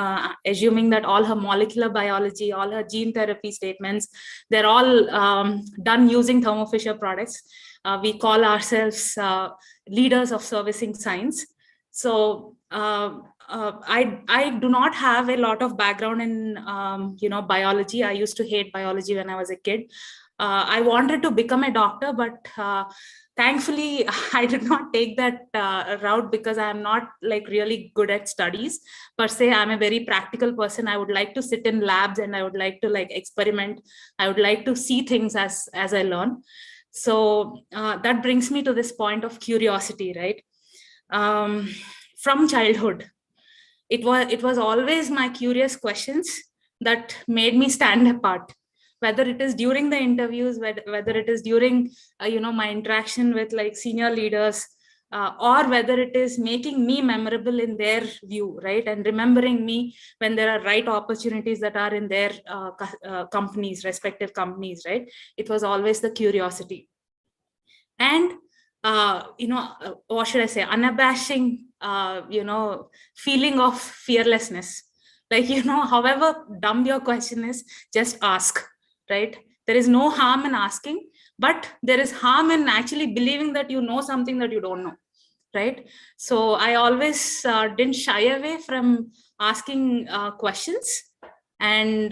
assuming that all her molecular biology, all her gene therapy statements, they're all done using Thermo Fisher products. We call ourselves leaders of servicing science. So I do not have a lot of background in biology. I used to hate biology when I was a kid. I wanted to become a doctor, but thankfully I did not take that route, because I am not like really good at studies per se. I'm a very practical person. I would like to sit in labs and I would like to like experiment. I would like to see things as I learn. So that brings me to this point of curiosity, right? From childhood, it was always my curious questions that made me stand apart. whether it is during the interviews, whether it is during, my interaction with like senior leaders, or whether it is making me memorable in their view, right? And remembering me when there are right opportunities that are in their companies, respective companies, right? It was always the curiosity. And, what should I say? Unabashing, feeling of fearlessness. Like, however dumb your question is, just ask, right? There is no harm in asking, but there is harm in actually believing that you know something that you don't know, right? So I always didn't shy away from asking questions, and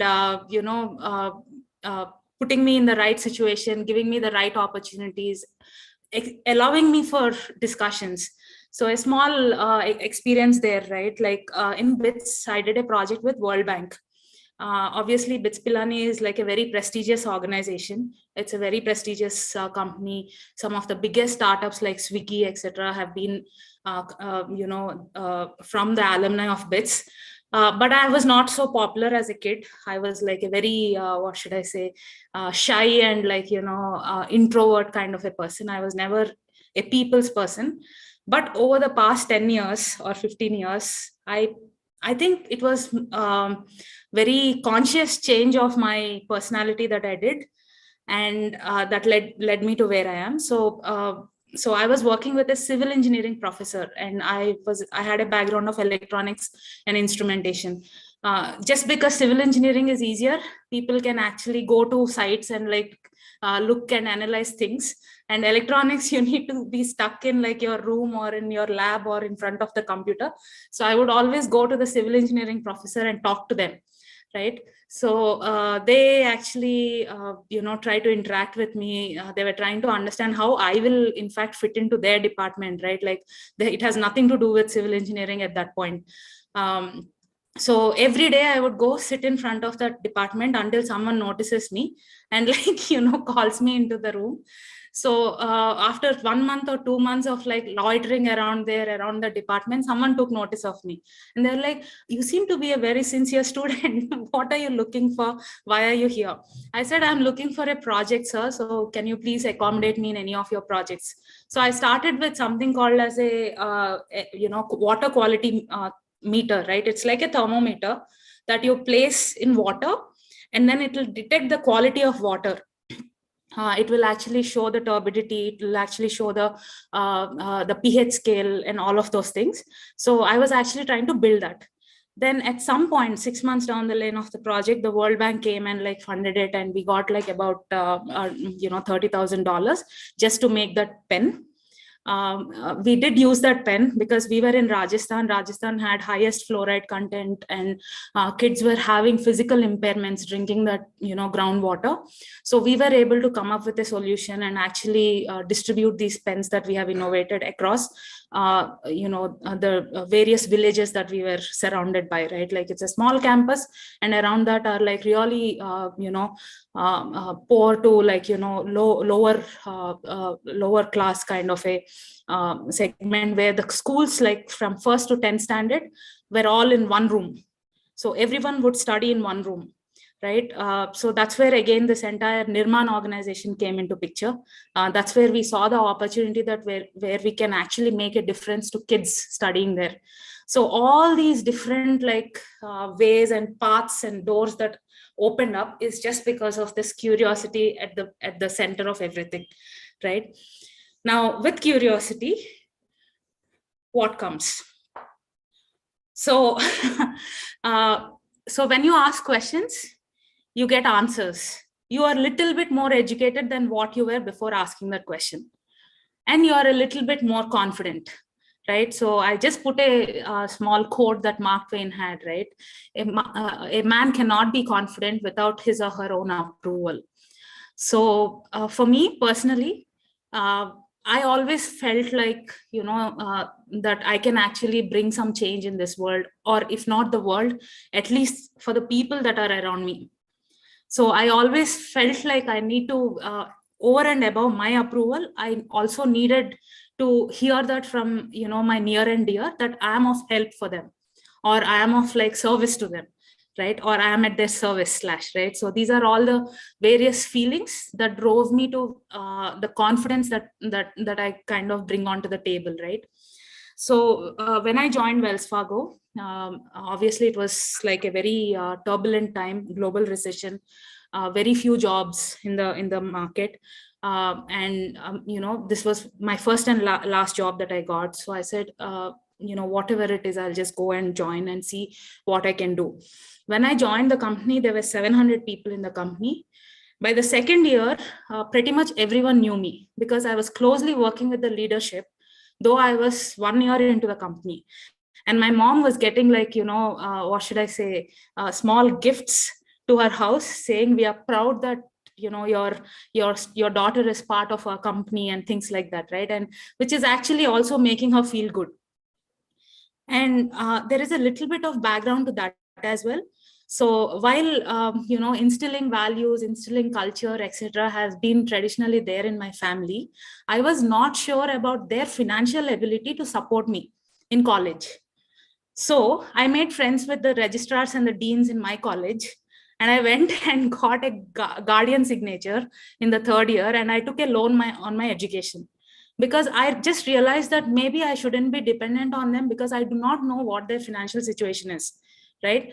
putting me in the right situation, giving me the right opportunities, allowing me for discussions. So a small experience there, right? Like in BITS, I did a project with World Bank. Obviously, BITS Pilani is like a very prestigious organization. It's a very prestigious company. Some of the biggest startups like Swiggy, etc., have been, from the alumni of BITS. But I was not so popular as a kid. I was like a very, what should I say, shy and like, introvert kind of a person. I was never a people's person. But over the past 10 years or 15 years, I think it was very conscious change of my personality that I did, and that led me to where I am. So I was working with a civil engineering professor, and I had a background of electronics and instrumentation. Just because civil engineering is easier, people can actually go to sites and like look and analyze things. And electronics, you need to be stuck in like your room or in your lab or in front of the computer. So I would always go to the civil engineering professor and talk to them, right? So they actually, try to interact with me. They were trying to understand how I will in fact fit into their department, right? Like it has nothing to do with civil engineering at that point. So every day I would go sit in front of that department until someone notices me and like, calls me into the room. So after 1 month or 2 months of like loitering around the department, someone took notice of me, and they're like, you seem to be a very sincere student. What are you looking for? Why are you here? I said, I'm looking for a project, sir. So can you please accommodate me in any of your projects? So I started with something called as a water quality meter, right? It's like a thermometer that you place in water, and then it will detect the quality of water. It will actually show the turbidity, it will actually show the pH scale and all of those things. So I was actually trying to build that. Then at some point, 6 months down the lane of the project, the World Bank came and like funded it, and we got like about $30,000 just to make that pen. We did use that pen because we were in Rajasthan. Rajasthan had highest fluoride content, and kids were having physical impairments drinking that groundwater. So we were able to come up with a solution and actually distribute these pens that we have innovated across the various villages that we were surrounded by, right? Like it's a small campus, and around that are like really poor to like lower class kind of a segment, where the schools like from 1st to 10th standard were all in one room. So everyone would study in one room, right? So that's where again this entire Nirman organization came into picture. That's where we saw the opportunity that where we can actually make a difference to kids studying there. So all these different like ways and paths and doors that opened up is just because of this curiosity at the center of everything, right? Now with curiosity, what comes? So so when you ask questions, you get answers. You are a little bit more educated than what you were before asking that question, and you are a little bit more confident, right? So I just put a small quote that Mark Twain had, right? A man cannot be confident without his or her own approval. So for me personally, I always felt like, that I can actually bring some change in this world, or if not the world, at least for the people that are around me. So I always felt like I need to, over and above my approval, I also needed to hear that from, my near and dear, that I am of help for them, or I am of like service to them. right? Or I am at their service / right? So these are all the various feelings that drove me to the confidence that I kind of bring onto the table, right? So when I joined Wells Fargo, obviously it was like a very turbulent time, global recession, very few jobs in the market. This was my first and last job that I got. So I said, whatever it is, I'll just go and join and see what I can do. When I joined the company, there were 700 people in the company. By the second year, pretty much everyone knew me because I was closely working with the leadership, though I was 1 year into the company. And my mom was getting like, what should I say, small gifts to her house saying, we are proud that your daughter is part of our company and things like that, right? And which is actually also making her feel good. And there is a little bit of background to that as well. So while instilling values, instilling culture, etc., has been traditionally there in my family, I was not sure about their financial ability to support me in college. So I made friends with the registrars and the deans in my college, and I went and got a guardian signature in the third year, and I took a loan on my education, because I just realized that maybe I shouldn't be dependent on them, because I do not know what their financial situation is, right?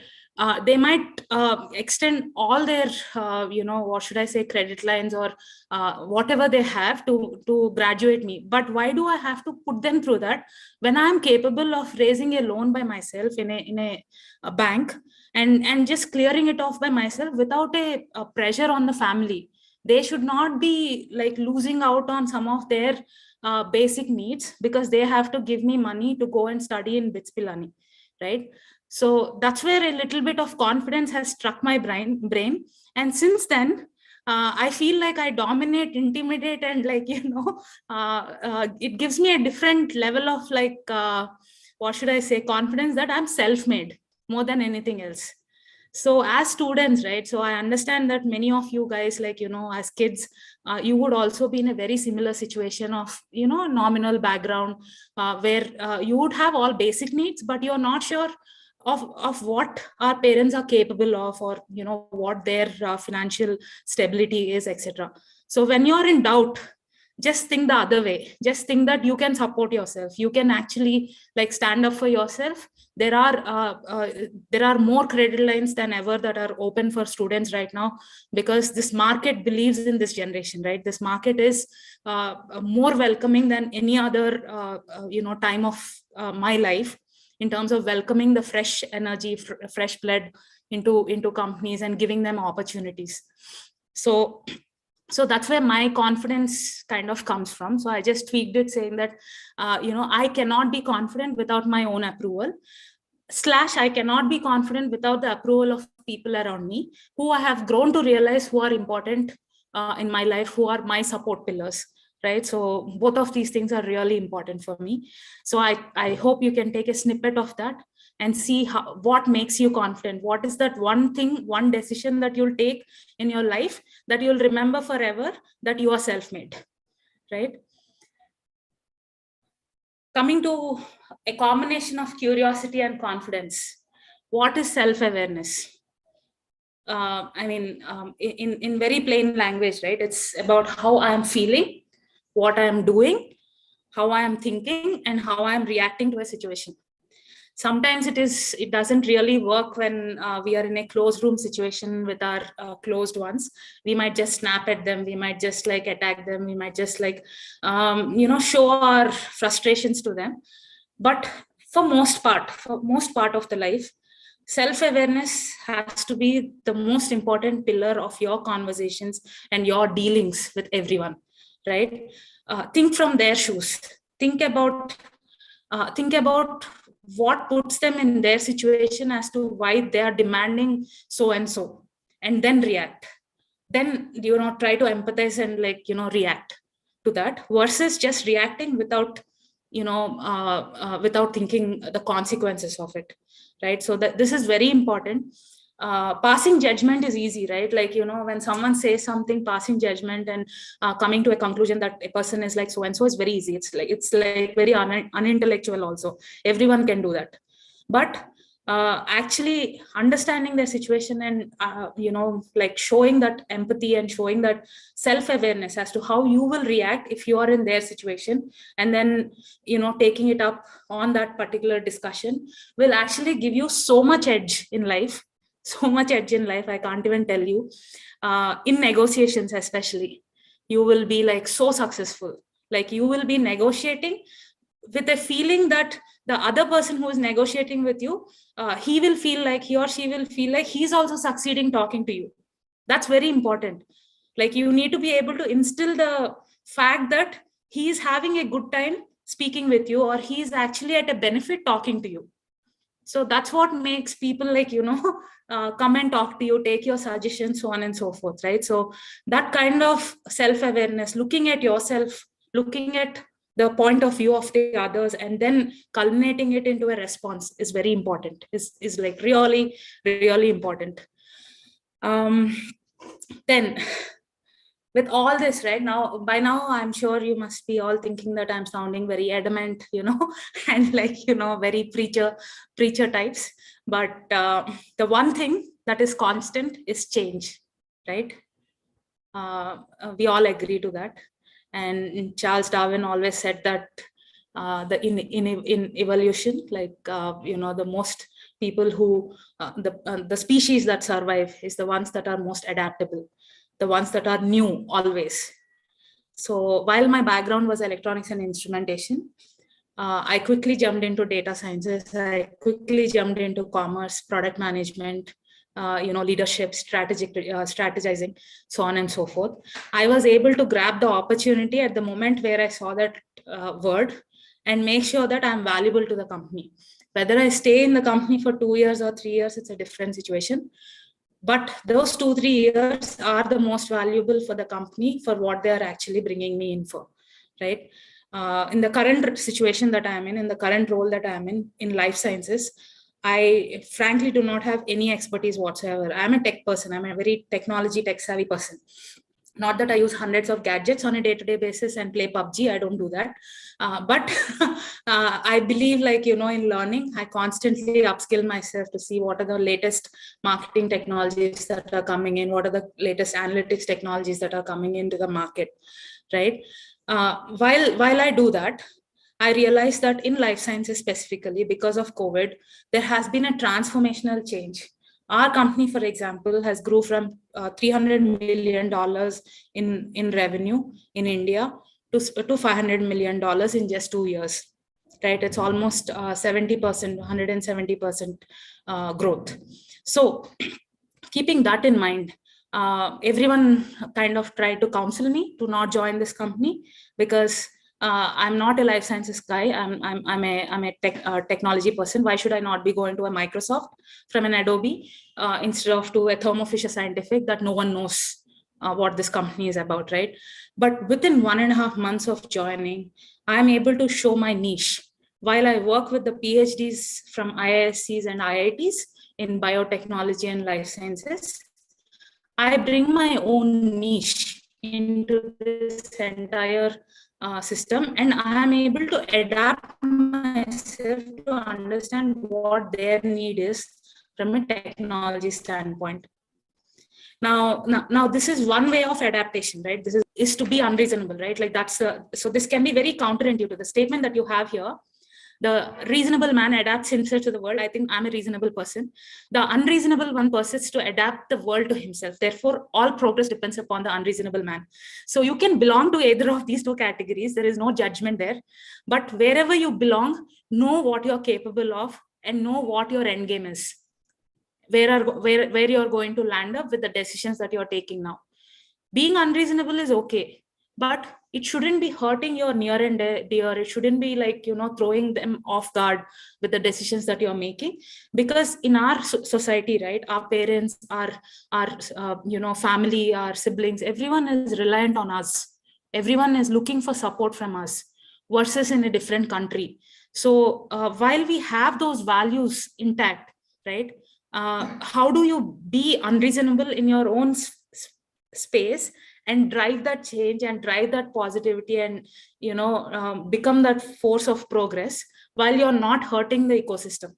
They might extend all their, what should I say, credit lines or whatever they have to graduate me. But why do I have to put them through that when I'm capable of raising a loan by myself in a bank and just clearing it off by myself without a pressure on the family? They should not be like losing out on some of their basic needs because they have to give me money to go and study in Bits Pilani, right? So that's where a little bit of confidence has struck my brain. And since then, I feel like I dominate, intimidate, and like, it gives me a different level of like, what should I say, confidence that I'm self-made more than anything else. So as students, right, so I understand that many of you guys, like, as kids, you would also be in a very similar situation of, nominal background, where you would have all basic needs, but you're not sure of what our parents are capable of, or what their financial stability is, etc. So when you're in doubt, just think the other way. Just think that you can support yourself. You can actually like stand up for yourself. There are more credit lines than ever that are open for students right now, because this market believes in this generation, right? This market is more welcoming than any other time of my life, in terms of welcoming the fresh energy, fresh blood into companies and giving them opportunities. So that's where my confidence kind of comes from. So I just tweaked it, saying that, I cannot be confident without my own approval, / I cannot be confident without the approval of people around me, who I have grown to realize who are important in my life, who are my support pillars. Right. So both of these things are really important for me. So I hope you can take a snippet of that and see what makes you confident. What is that one thing, one decision that you'll take in your life that you'll remember forever, that you are self-made, right? Coming to a combination of curiosity and confidence. What is self-awareness? In very plain language, right? It's about how I am feeling, what I am doing, how I am thinking, and how I am reacting to a situation. Sometimes it doesn't really work when we are in a closed room situation with our closed ones. We might just snap at them. We might just like attack them. We might just like, show our frustrations to them. But for most part of the life, self-awareness has to be the most important pillar of your conversations and your dealings with everyone. Right? Think from their shoes. Think about what puts them in their situation as to why they are demanding so and so, and then react. Then try to empathize and like react to that, versus just reacting without without thinking the consequences of it. Right? So that this is very important. Passing judgment is easy, right? Like, when someone says something, passing judgment and coming to a conclusion that a person is like so and so is very easy. It's like very unintellectual also. Everyone can do that. But actually understanding their situation and like showing that empathy and showing that self-awareness as to how you will react if you are in their situation, and then taking it up on that particular discussion will actually give you so much edge in life. So much edge in life, I can't even tell you. In negotiations especially, you will be like so successful. Like you will be negotiating with a feeling that the other person who is negotiating with you, he or she will feel like he's also succeeding talking to you. That's very important. Like you need to be able to instill the fact that he is having a good time speaking with you, or he is actually at a benefit talking to you. So that's what makes people come and talk to you, take your suggestions, so on and so forth, right? So that kind of self-awareness, looking at yourself, looking at the point of view of the others, and then culminating it into a response is very important, is like really, really important. Then with all this, right now, by now, I'm sure you must be all thinking that I'm sounding very adamant, and very preacher types. But the one thing that is constant is change, right? We all agree to that. And Charles Darwin always said that in evolution, the most people who the species that survive is the ones that are most adaptable, the ones that are new always. So while my background was electronics and instrumentation, I quickly jumped into data sciences. I quickly jumped into commerce, product management, leadership, strategizing, so on and so forth. I was able to grab the opportunity at the moment where I saw that word and make sure that I'm valuable to the company. Whether I stay in the company for 2 years or 3 years, it's a different situation. But those 2-3 years are the most valuable for the company for what they are actually bringing me in for, right? In the current situation that I'm in the current role that I'm in life sciences, I frankly do not have any expertise whatsoever. I'm a tech person. I'm a very technology, tech savvy person. Not that I use hundreds of gadgets on a day-to-day basis and play PUBG. I don't do that. But I believe in learning, I constantly upskill myself to see what are the latest marketing technologies that are coming in, what are the latest analytics technologies that are coming into the market, right? While I do that, I realized that in life sciences specifically, because of COVID, there has been a transformational change. Our company, for example, has grew from $300 million in revenue in India to $500 million in just 2 years, right? It's almost 70%, 170% growth. So keeping that in mind, everyone kind of tried to counsel me to not join this company because I'm not a life sciences guy. I'm a technology person. Why should I not be going to a Microsoft from an Adobe instead of to a Thermo Fisher Scientific that no one knows what this company is about, right? But within 1.5 months of joining, I'm able to show my niche. While I work with the PhDs from IISCs and IITs in biotechnology and life sciences, I bring my own niche into this entire system, and I am able to adapt myself to understand what their need is from a technology standpoint. Now, this is one way of adaptation, right? This is to be unreasonable, right? Like so this can be very counterintuitive. The statement that you have here, the reasonable man adapts himself to the world. I think I'm a reasonable person. The unreasonable one persists to adapt the world to himself. Therefore, all progress depends upon the unreasonable man. So you can belong to either of these two categories. There is no judgment there. But wherever you belong, know what you're capable of and know what your end game is. Where you're going to land up with the decisions that you're taking now. Being unreasonable is okay, but it shouldn't be hurting your near and dear. It shouldn't be throwing them off guard with the decisions that you're making, because in our society, right, our parents, our family, our siblings, everyone is reliant on us. Everyone is looking for support from us versus in a different country. So while we have those values intact, right, how do you be unreasonable in your own space and drive that change and drive that positivity and become that force of progress while you're not hurting the ecosystem,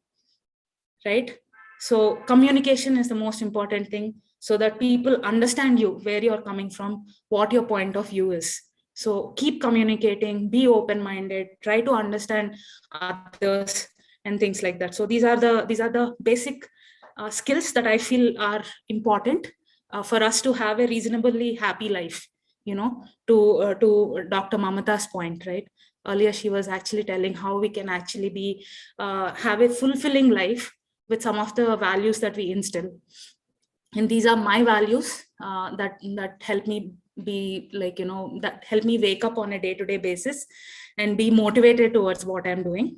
right? So communication is the most important thing, so that people understand you, where you're coming from, what your point of view is. So keep communicating, be open-minded, try to understand others and things like that. So these are the basic skills that I feel are important for us to have a reasonably happy life, you know, to Dr. Mamata's point, right? Earlier, she was actually telling how we can actually be have a fulfilling life with some of the values that we instill. And these are my values that help me be like, you know, that help me wake up on a day-to-day basis and be motivated towards what I'm doing.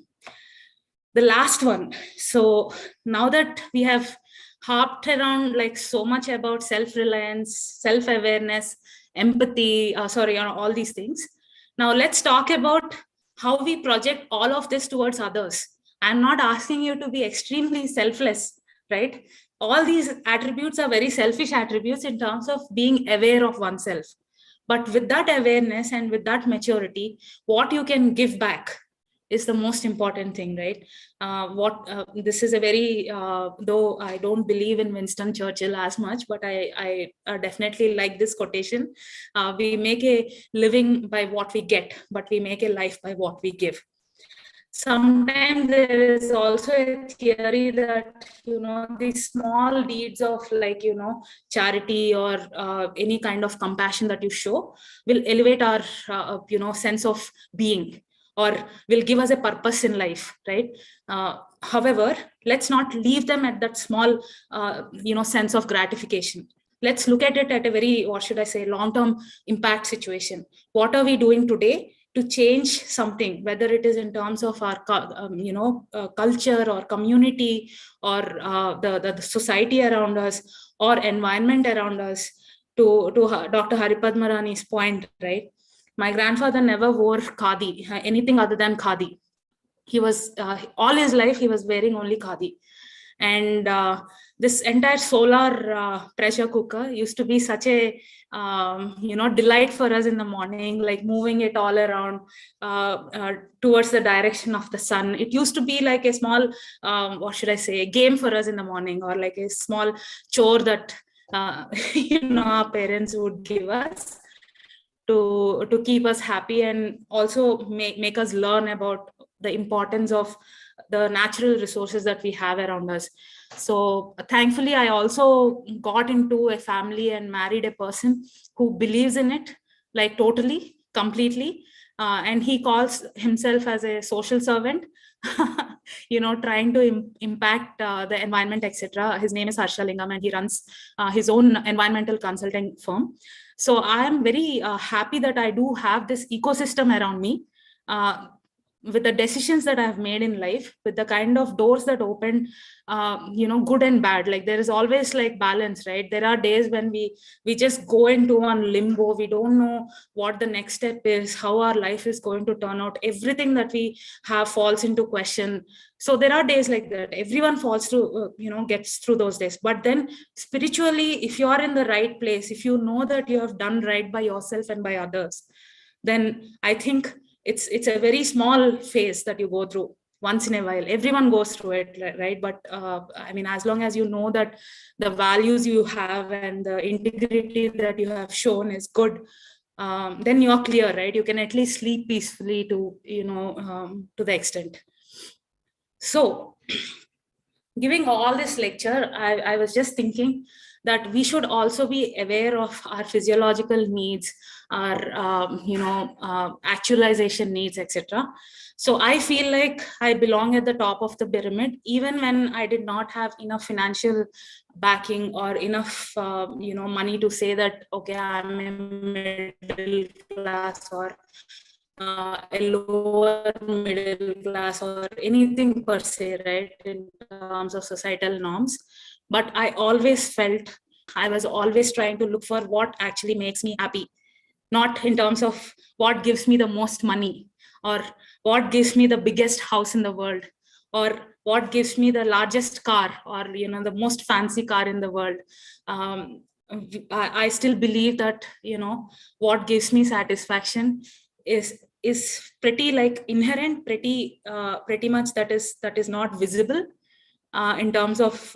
The last one. So now that we have harped around like so much about self-reliance, self-awareness, empathy, all these things. Now let's talk about how we project all of this towards others. I'm not asking you to be extremely selfless, right? All these attributes are very selfish attributes in terms of being aware of oneself. But with that awareness and with that maturity, what you can give back is the most important thing, right? This is a very, though I don't believe in Winston Churchill as much, but I definitely like this quotation. We make a living by what we get, but we make a life by what we give. Sometimes there is also a theory that, you know, these small deeds of like, you know, charity or any kind of compassion that you show will elevate our, you know, sense of being, or will give us a purpose in life, right? However, let's not leave them at that small, you know, sense of gratification. Let's look at it at a very, what should I say, long-term impact situation. What are we doing today to change something, whether it is in terms of our, you know, culture or community or the society around us or environment around us? To Dr. Haripadmarani's point, right? My grandfather never wore khadi, anything other than khadi. He was, all his life, he was wearing only khadi. And this entire solar pressure cooker used to be such a, you know, delight for us in the morning, like moving it all around towards the direction of the sun. It used to be like a small, what should I say, a game for us in the morning, or like a small chore that, you know, our parents would give us to keep us happy, and also make us learn about the importance of the natural resources that we have around us. So thankfully, I also got into a family and married a person who believes in it, like totally, completely. And he calls himself as a social servant, you know, trying to impact the environment, etc. His name is Harshalingam, and he runs his own environmental consulting firm. So I am very happy that I do have this ecosystem around me, with the decisions that I've made in life, with the kind of doors that open, you know, good and bad. Like there is always like balance, right? There are days when we just go into one limbo. We don't know what the next step is, how our life is going to turn out. Everything that we have falls into question. So there are days like that. Everyone falls through, you know, gets through those days. But then spiritually, if you are in the right place, if you know that you have done right by yourself and by others, then I think it's a very small phase that you go through once in a while. Everyone goes through it, right? But I mean, as long as you know that the values you have and the integrity that you have shown is good, then you're clear, right? You can at least sleep peacefully to, you know, to the extent. So giving all this lecture, I was just thinking that we should also be aware of our physiological needs, our, you know, actualization needs, etc. So I feel like I belong at the top of the pyramid, even when I did not have enough financial backing or enough, you know, money to say that, okay, I'm a middle class or a lower middle class or anything per se, right, in terms of societal norms. But I always felt I was always trying to look for what actually makes me happy, not in terms of what gives me the most money or what gives me the biggest house in the world or what gives me the largest car or, you know, the most fancy car in the world. I still believe that, you know, what gives me satisfaction is pretty like inherent, pretty much that is not visible. in terms of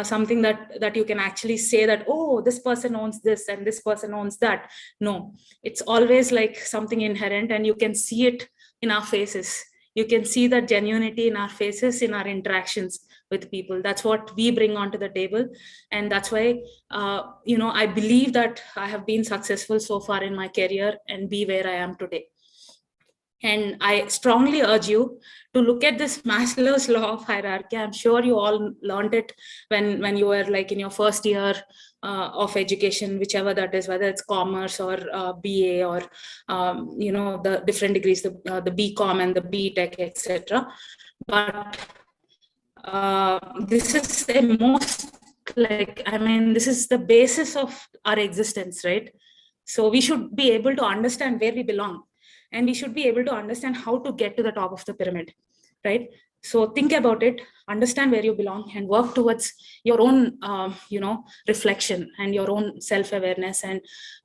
something that you can actually say that, oh, this person owns this and this person owns that. No, it's always like something inherent, and you can see it in our faces. You can see that genuinity in our faces, in our interactions with people. That's what we bring onto the table. And that's why, I believe that I have been successful so far in my career and be where I am today. And I strongly urge you to look at this Maslow's law of hierarchy. I'm sure you all learned it when you were like in your first year of education, whichever that is, whether it's commerce or BA or, the different degrees, the BCom and the BTech, etc. But this is the most, this is the basis of our existence, right? So we should be able to understand where we belong. And we should be able to understand how to get to the top of the pyramid, right? So think about it, understand where you belong, and work towards your own, reflection and your own self-awareness and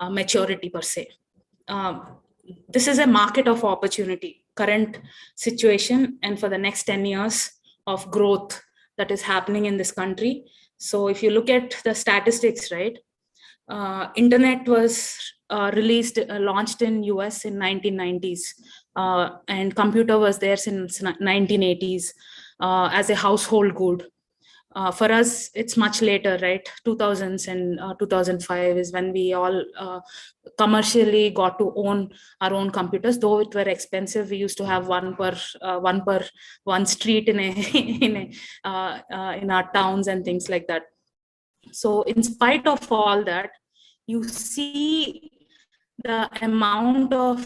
maturity per se. This is a market of opportunity, current situation, and for the next 10 years of growth that is happening in this country. So if you look at the statistics, right? Internet was launched in US in 1990s, and computer was there since 1980s as a household good. For us, it's much later, right? 2000s and 2005 is when we all commercially got to own our own computers. Though it were expensive, we used to have one street in our towns and things like that. So in spite of all that, you see the amount of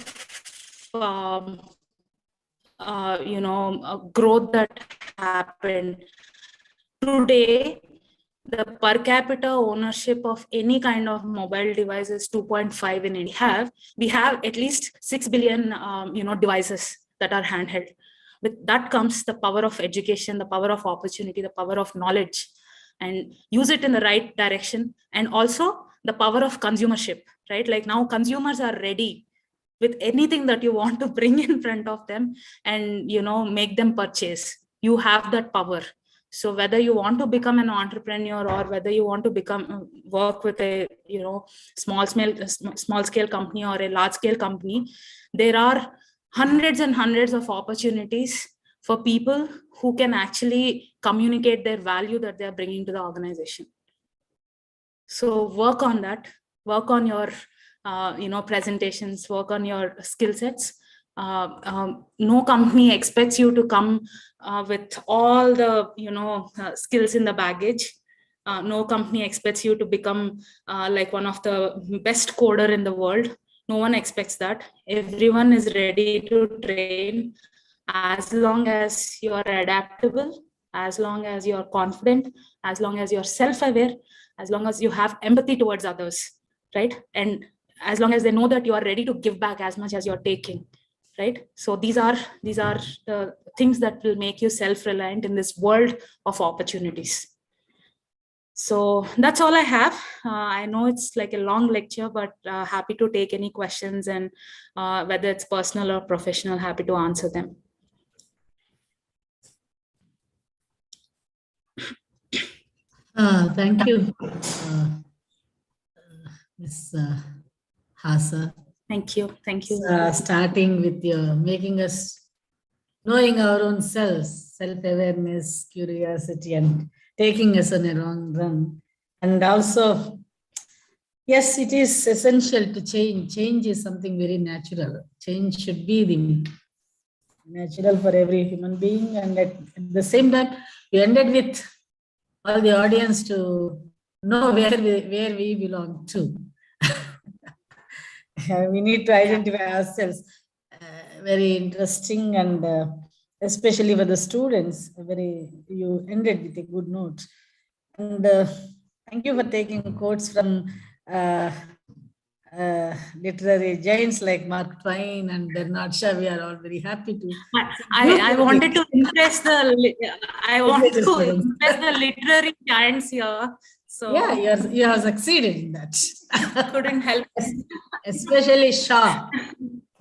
growth that happened. Today, the per capita ownership of any kind of mobile device is 2.5 in India. We have at least 6 billion devices that are handheld. With that comes the power of education, the power of opportunity, the power of knowledge, and use it in the right direction. And also the power of consumership, right? Like now consumers are ready with anything that you want to bring in front of them and, make them purchase. You have that power. So whether you want to become an entrepreneur or whether you want to work with a, small scale company or a large scale company, there are hundreds and hundreds of opportunities for people who can actually communicate their value that they're bringing to the organization. So work on that, work on your, presentations, work on your skill sets. No company expects you to come with all the, skills in the baggage. No company expects you to become like one of the best coder in the world. No one expects that. Everyone is ready to train as long as you're adaptable, as long as you're confident, as long as you're self-aware, as long as you have empathy towards others, right? And as long as they know that you are ready to give back as much as you're taking, right? So these are the things that will make you self-reliant in this world of opportunities. So that's all I have. I know it's like a long lecture, but happy to take any questions, and whether it's personal or professional, happy to answer them. Thank you, Ms. Hasa. Thank you. Thank you. Starting with your making us knowing our own selves, self-awareness, curiosity, and taking us on a long run. And also, yes, it is essential to change. Change is something very natural. Change should be the natural for every human being. And at the same time, you ended with all the audience to know where we belong to. We need to identify ourselves. Very interesting, and especially for the students, you ended with a good note. And thank you for taking quotes from literary giants like Mark Twain and Bernard Shaw. We are all very happy to. I wanted to impress the literary giants here. So yeah, you have succeeded in that. Couldn't help. Especially Shaw.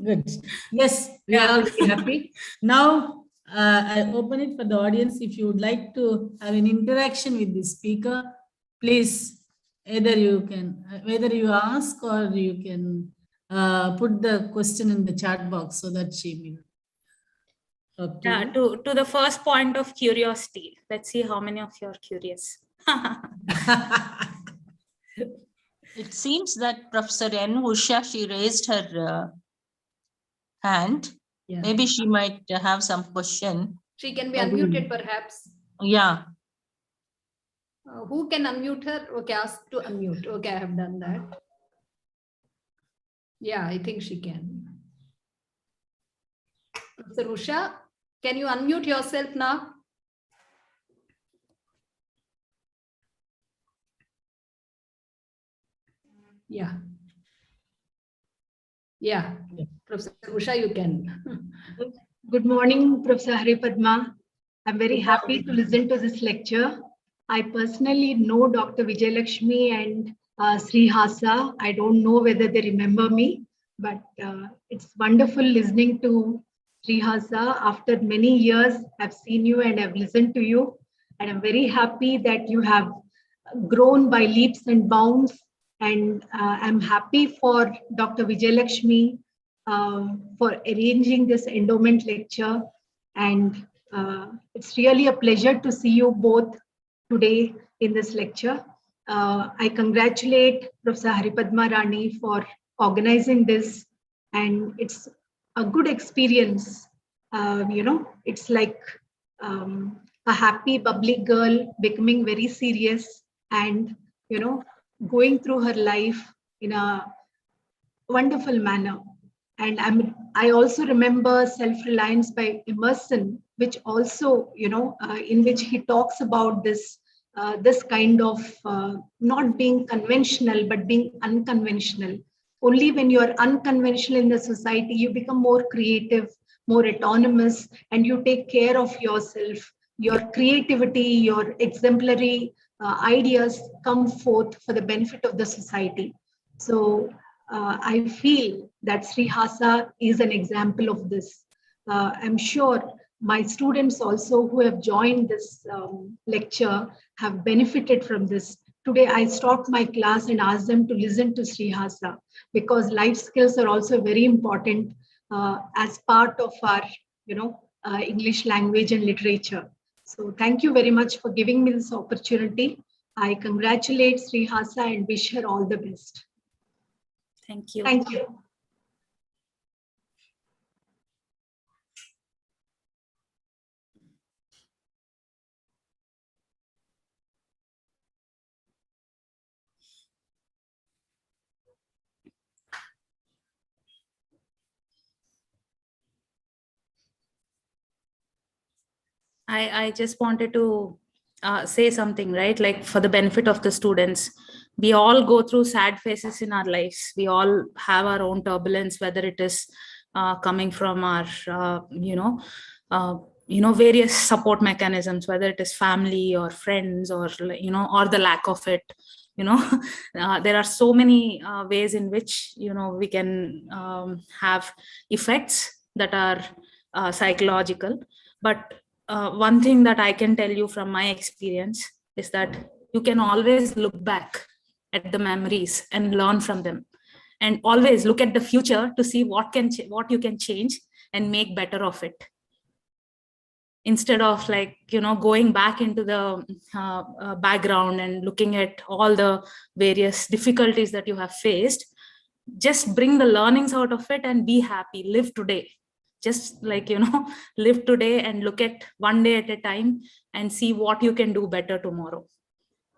Good. Yes, we are all very happy. Now, I open it for the audience. If you would like to have an interaction with the speaker, please, either you can, whether you ask or you can put the question in the chat box so that she will talk to Yeah, you. to the first point of curiosity. Let's see how many of you are curious. It seems that Professor N. Usha, she raised her hand. Yeah. Maybe she might have some question. She can be unmuted perhaps. Yeah. Who can unmute her? Okay, ask to unmute. Okay, I have done that. Yeah, I think she can. Professor Usha, can you unmute yourself now? Yeah. Yeah. Professor Usha, you can. Good morning, Professor Haripadma. I'm very happy to listen to this lecture. I personally know Dr. Vijayalakshmi and Srihasa. I don't know whether they remember me, but it's wonderful listening to Srihasa. After many years, I've seen you and I've listened to you. And I'm very happy that you have grown by leaps and bounds. And I'm happy for Dr. Vijayalakshmi for arranging this endowment lecture. And it's really a pleasure to see you both today in this lecture. I congratulate Professor Haripadma Rani for organizing this, and it's a good experience. It's like a happy, bubbly girl becoming very serious and, going through her life in a wonderful manner. And I also remember Self-Reliance by Emerson, which also, in which he talks about this kind of not being conventional, but being unconventional. Only when you are unconventional in the society, you become more creative, more autonomous, and you take care of yourself. Your creativity, your exemplary ideas come forth for the benefit of the society. So I feel that Srihasa is an example of this. I'm sure my students also who have joined this lecture have benefited from this. Today, I stopped my class and asked them to listen to Srihasa because life skills are also very important as part of our, English language and literature. So thank you very much for giving me this opportunity. I congratulate Srihasa and wish her all the best. Thank you. Thank you. I just wanted to say something, right? Like for the benefit of the students, we all go through sad phases in our lives. We all have our own turbulence, whether it is coming from our, various support mechanisms, whether it is family or friends or, or the lack of it. There are so many ways in which, we can have effects that are psychological. But one thing that I can tell you from my experience is that you can always look back at the memories and learn from them, and always look at the future to see what you can change and make better of it, instead of going back into the background and looking at all the various difficulties that you have faced. Just bring the learnings out of it and be happy, live today. Just live today and look at one day at a time and see what you can do better tomorrow.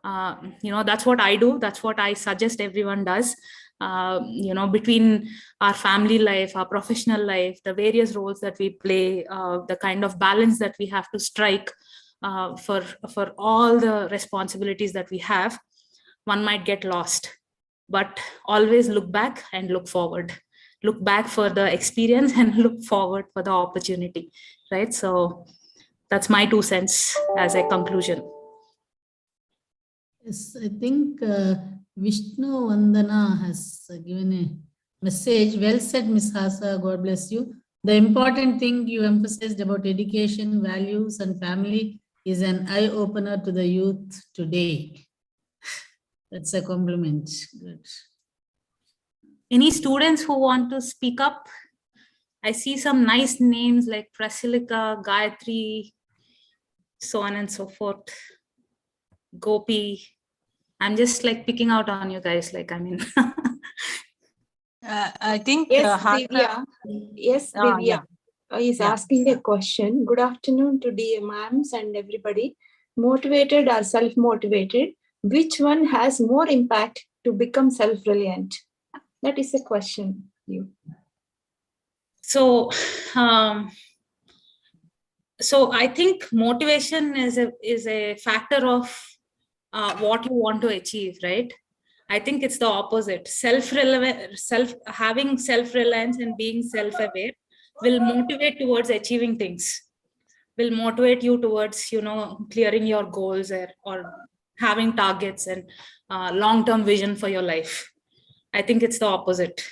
That's what I do. That's what I suggest everyone does. Between our family life, our professional life, the various roles that we play, the kind of balance that we have to strike for all the responsibilities that we have, one might get lost. But always look back and look forward. Look back for the experience and look forward for the opportunity, right? So that's my 2 cents as a conclusion. Yes, I think Vishnu Vandana has given a message. Well said, Ms. Hasa. God bless you. The important thing you emphasized about education, values, and family is an eye-opener to the youth today. That's a compliment. Good. Any students who want to speak up? I see some nice names like Prasilika, Gayatri, so on and so forth. Gopi. I'm just like picking out on you guys. Like, I mean, I think Yes, Hasa- Divya. Yes, Divya. yeah. Is Yeah. asking a question. Good afternoon to dear ma'ams and everybody. Motivated or self-motivated, which one has more impact to become self-reliant? That is a question. so I think motivation is a factor of what you want to achieve, right? I think it's the opposite. Having self-reliance and being self-aware will motivate towards achieving things, will motivate you towards, you know, clearing your goals or having targets and long-term vision for your life. I think it's the opposite.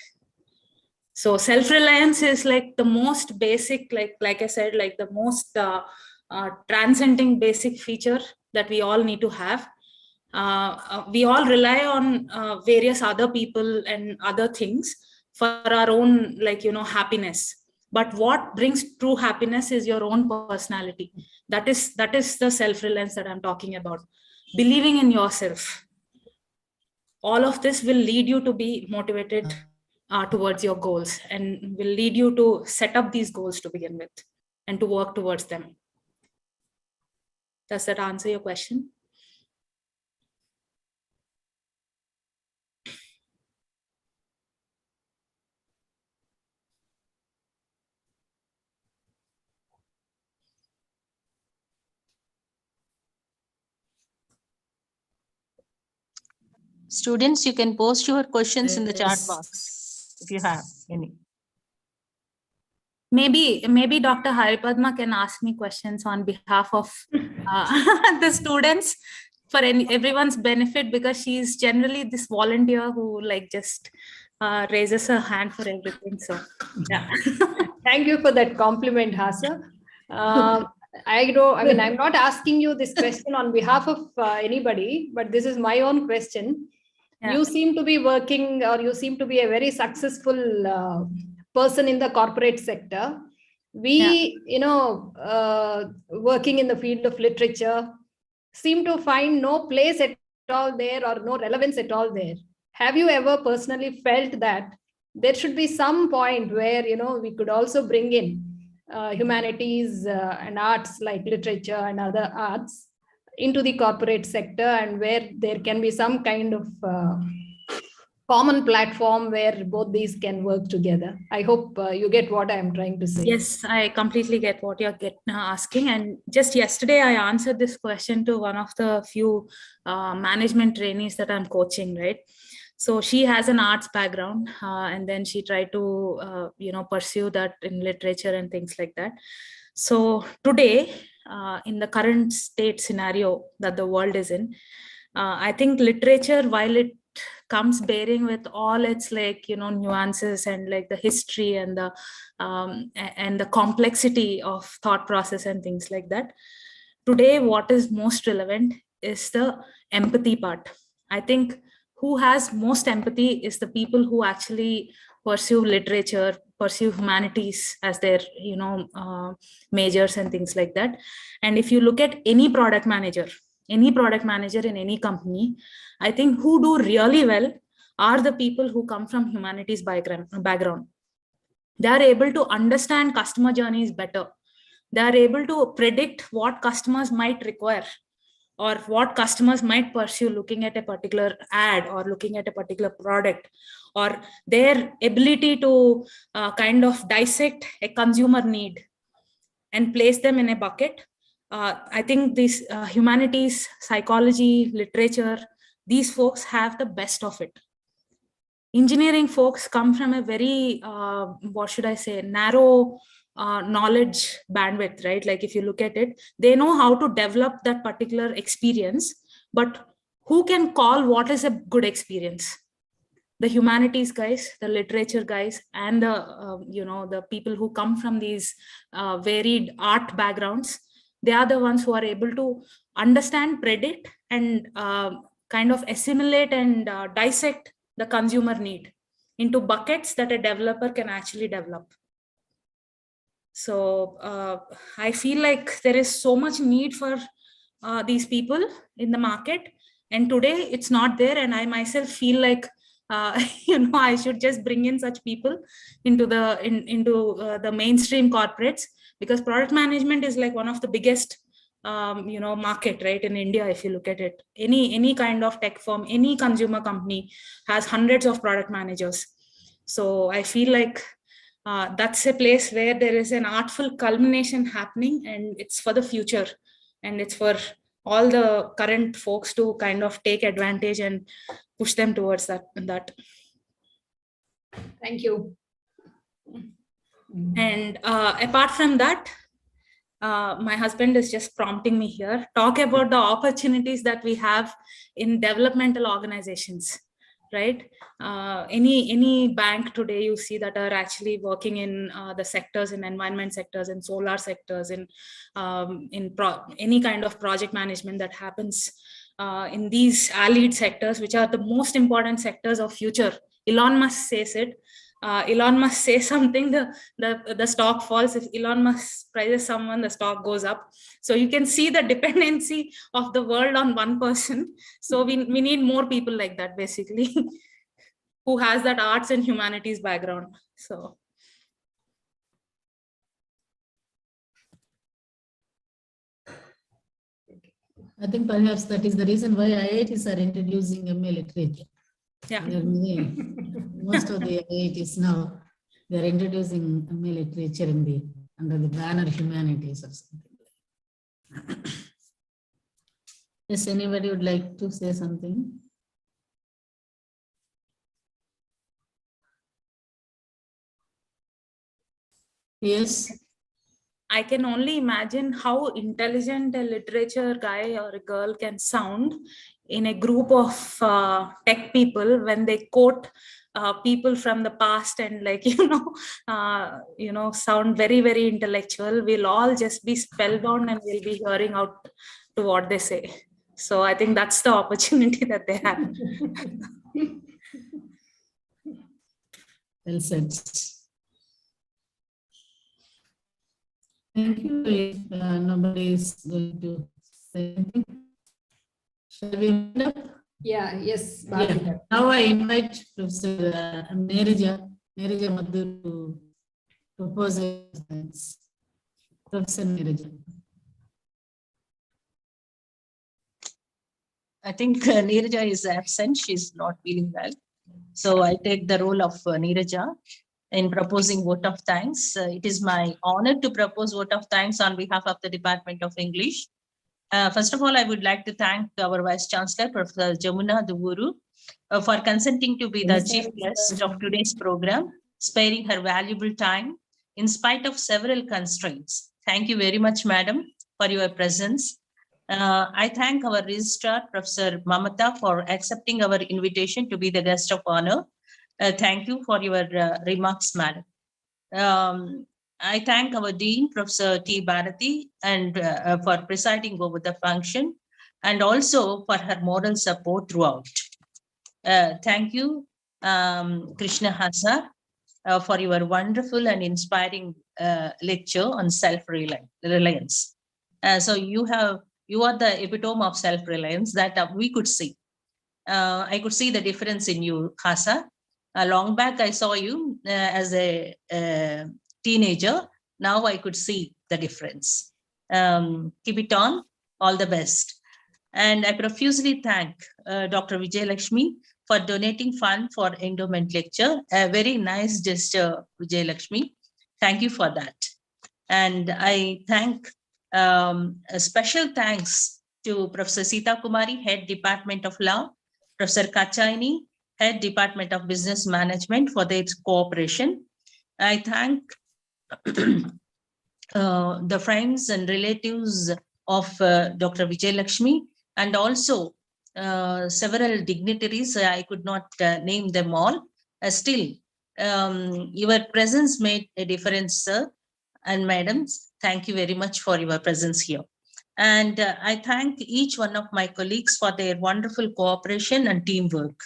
So self-reliance is like the most basic, like I said, like the most transcending basic feature that we all need to have. We all rely on various other people and other things for our own, like, you know, happiness. But what brings true happiness is your own personality. That is the self-reliance that I'm talking about. Believing in yourself. All of this will lead you to be motivated towards your goals and will lead you to set up these goals to begin with and to work towards them. Does that answer your question? Students, you can post your questions in the chat Yes. box if you have any. Maybe Dr. Haripadma can ask me questions on behalf of the students for everyone's benefit, because she's generally this volunteer who like just raises her hand for everything. So yeah. Thank you for that compliment, Hasa. I'm not asking you this question on behalf of anybody, but this is my own question. Yeah. You seem to be working, or you seem to be a very successful person in the corporate sector. We, working in the field of literature, seem to find no place at all there or no relevance at all there. Have you ever personally felt that there should be some point where, we could also bring in humanities and arts like literature and other arts into the corporate sector, and where there can be some kind of common platform where both these can work together? I hope you get what I'm trying to say. Yes, I completely get what you're asking. And just yesterday, I answered this question to one of the few management trainees that I'm coaching, right? So she has an arts background, and then she tried to, pursue that in literature and things like that. So today, in the current state scenario that the world is in, I think literature, while it comes bearing with all its nuances and like the history and the complexity of thought process and things like that, today what is most relevant is the empathy part. I think who has most empathy is the people who actually pursue literature, pursue humanities as their majors and things like that. And if you look at any product manager in any company, I think who do really well are the people who come from humanities background. They are able to understand customer journeys better. They are able to predict what customers might require or what customers might pursue looking at a particular ad or looking at a particular product, or their ability to kind of dissect a consumer need and place them in a bucket. I think these humanities, psychology, literature, these folks have the best of it. Engineering folks come from a very, narrow knowledge bandwidth, right? Like if you look at it, they know how to develop that particular experience, but who can call what is a good experience? the humanities guys, the literature guys, and the the people who come from these varied art backgrounds, they are the ones who are able to understand, predict, and kind of assimilate and dissect the consumer need into buckets that a developer can actually develop. So I feel like there is so much need for these people in the market, and today it's not there. And I myself feel like I should just bring in such people into the mainstream corporates, because product management is like one of the biggest market, right, in India. If you look at it, any kind of tech firm, any consumer company has hundreds of product managers. So I feel like that's a place where there is an artful culmination happening, and it's for the future, and it's for all the current folks to kind of take advantage and push them towards that. Thank you. And apart from that, my husband is just prompting me here, talk about the opportunities that we have in developmental organizations, right? Any bank today you see that are actually working in the sectors, in environment sectors, in solar sectors, in any kind of project management that happens in these allied sectors, which are the most important sectors of future. Elon Musk says it. Elon Musk says something, the stock falls. If Elon Musk praises someone, the stock goes up. So you can see the dependency of the world on one person. So we need more people like that, basically, who has that arts and humanities background. So I think perhaps that is the reason why IITs are introducing MA literature. yeah. Most of the IITs now, they're introducing MA literature under the banner humanities or something. Yes, anybody would like to say something? Yes. I can only imagine how intelligent a literature guy or a girl can sound in a group of tech people when they quote people from the past and sound very, very intellectual. We'll all just be spellbound and we'll be hearing out to what they say. So I think that's the opportunity that they have. Well said. Thank you. If nobody is going to say anything, shall we end up? Yeah, yes. Yeah. Now I invite Professor Neerija Madhu to propose a sentence. Professor Neerija. I think Neerija is absent. She's not feeling well. So I take the role of Neerija in proposing vote of thanks. It is my honor to propose vote of thanks on behalf of the Department of English. First of all, I would like to thank our Vice Chancellor, Professor Jamuna Duvuru, for consenting to be the chief guest of today's program, sparing her valuable time in spite of several constraints. Thank you very much, Madam, for your presence. I thank our registrar, Professor Mamata, for accepting our invitation to be the guest of honor. Thank you for your remarks, Madam. I thank our Dean, Professor T. Bharati, and for presiding over the function, and also for her moral support throughout. Thank you, Krishna Hasa, for your wonderful and inspiring lecture on self-reliance. So you are the epitome of self-reliance that we could see. I could see the difference in you, Hasa. Long back, I saw you as a teenager. Now I could see the difference. Keep it on. All the best. And I profusely thank Dr. Vijayalakshmi for donating fund for endowment lecture. A very nice gesture, Vijayalakshmi. Thank you for that. And I thank a special thanks to Professor Sita Kumari, Head Department of Law, Professor Kachaini, Head Department of Business Management, for their cooperation. I thank the friends and relatives of Dr. Vijayalakshmi, and also several dignitaries. I could not name them all. Still, your presence made a difference, sir and madams. Thank you very much for your presence here. And I thank each one of my colleagues for their wonderful cooperation and teamwork.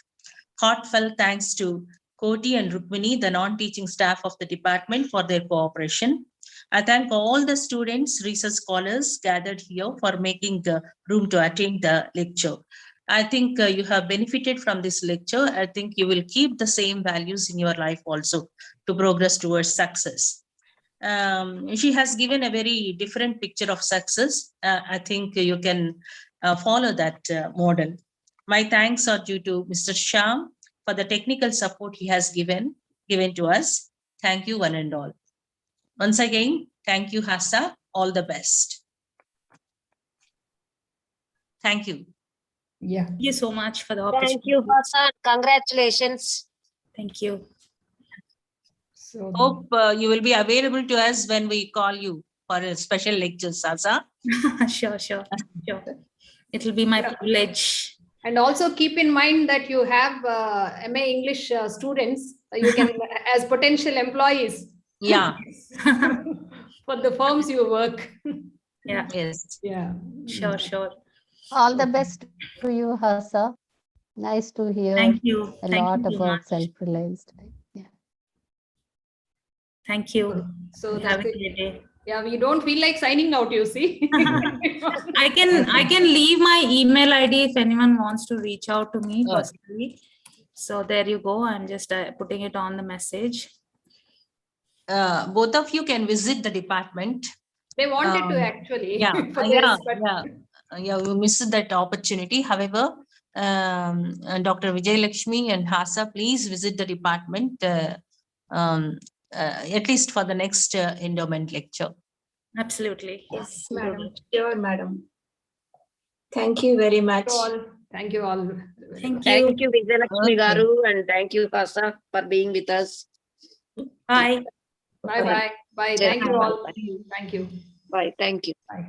Heartfelt thanks to Koti and Rukmini, the non-teaching staff of the department, for their cooperation. I thank all the students, research scholars gathered here for making the room to attend the lecture. I think you have benefited from this lecture. I think you will keep the same values in your life also to progress towards success. She has given a very different picture of success. I think you can follow that model. My thanks are due to Mr. Shyam for the technical support he has given to us. Thank you, one and all. Once again, thank you, Hassa. All the best. Thank you. Yeah. Thank you so much for the opportunity. Thank you, Hassa. Congratulations. Thank you. So Hope you will be available to us when we call you for a special lecture, Hassa. Sure. It will be my privilege. and also keep in mind that you have MA English students. You can as potential employees. Yeah. For the firms you work. Yeah. Yes. Yeah. Sure. All the best to you, Hassa. Nice to hear Thank you. a Thank lot you so about much. self-reliance. Yeah. Thank you. So Have a that's it. great day. Yeah, we don't feel like signing out, you see. I can leave my email ID if anyone wants to reach out to me Oh. personally. So there you go. I'm just putting it on the message. Both of you can visit the department. They wanted to actually. Yeah, for yeah, this, but yeah. We missed that opportunity. However, Dr. Vijay Lakshmi and Hassa, please visit the department at least for the next endowment lecture. Absolutely. Yes, madam. Sure, madam. Thank you very much. Thank you all. Thank you. Thank you, Vijay Lakshmi Okay. Garu, and thank you, Hassa, for being with us. Bye. Bye. Thank you Bye. all. Thank you. Bye. Thank you. Bye.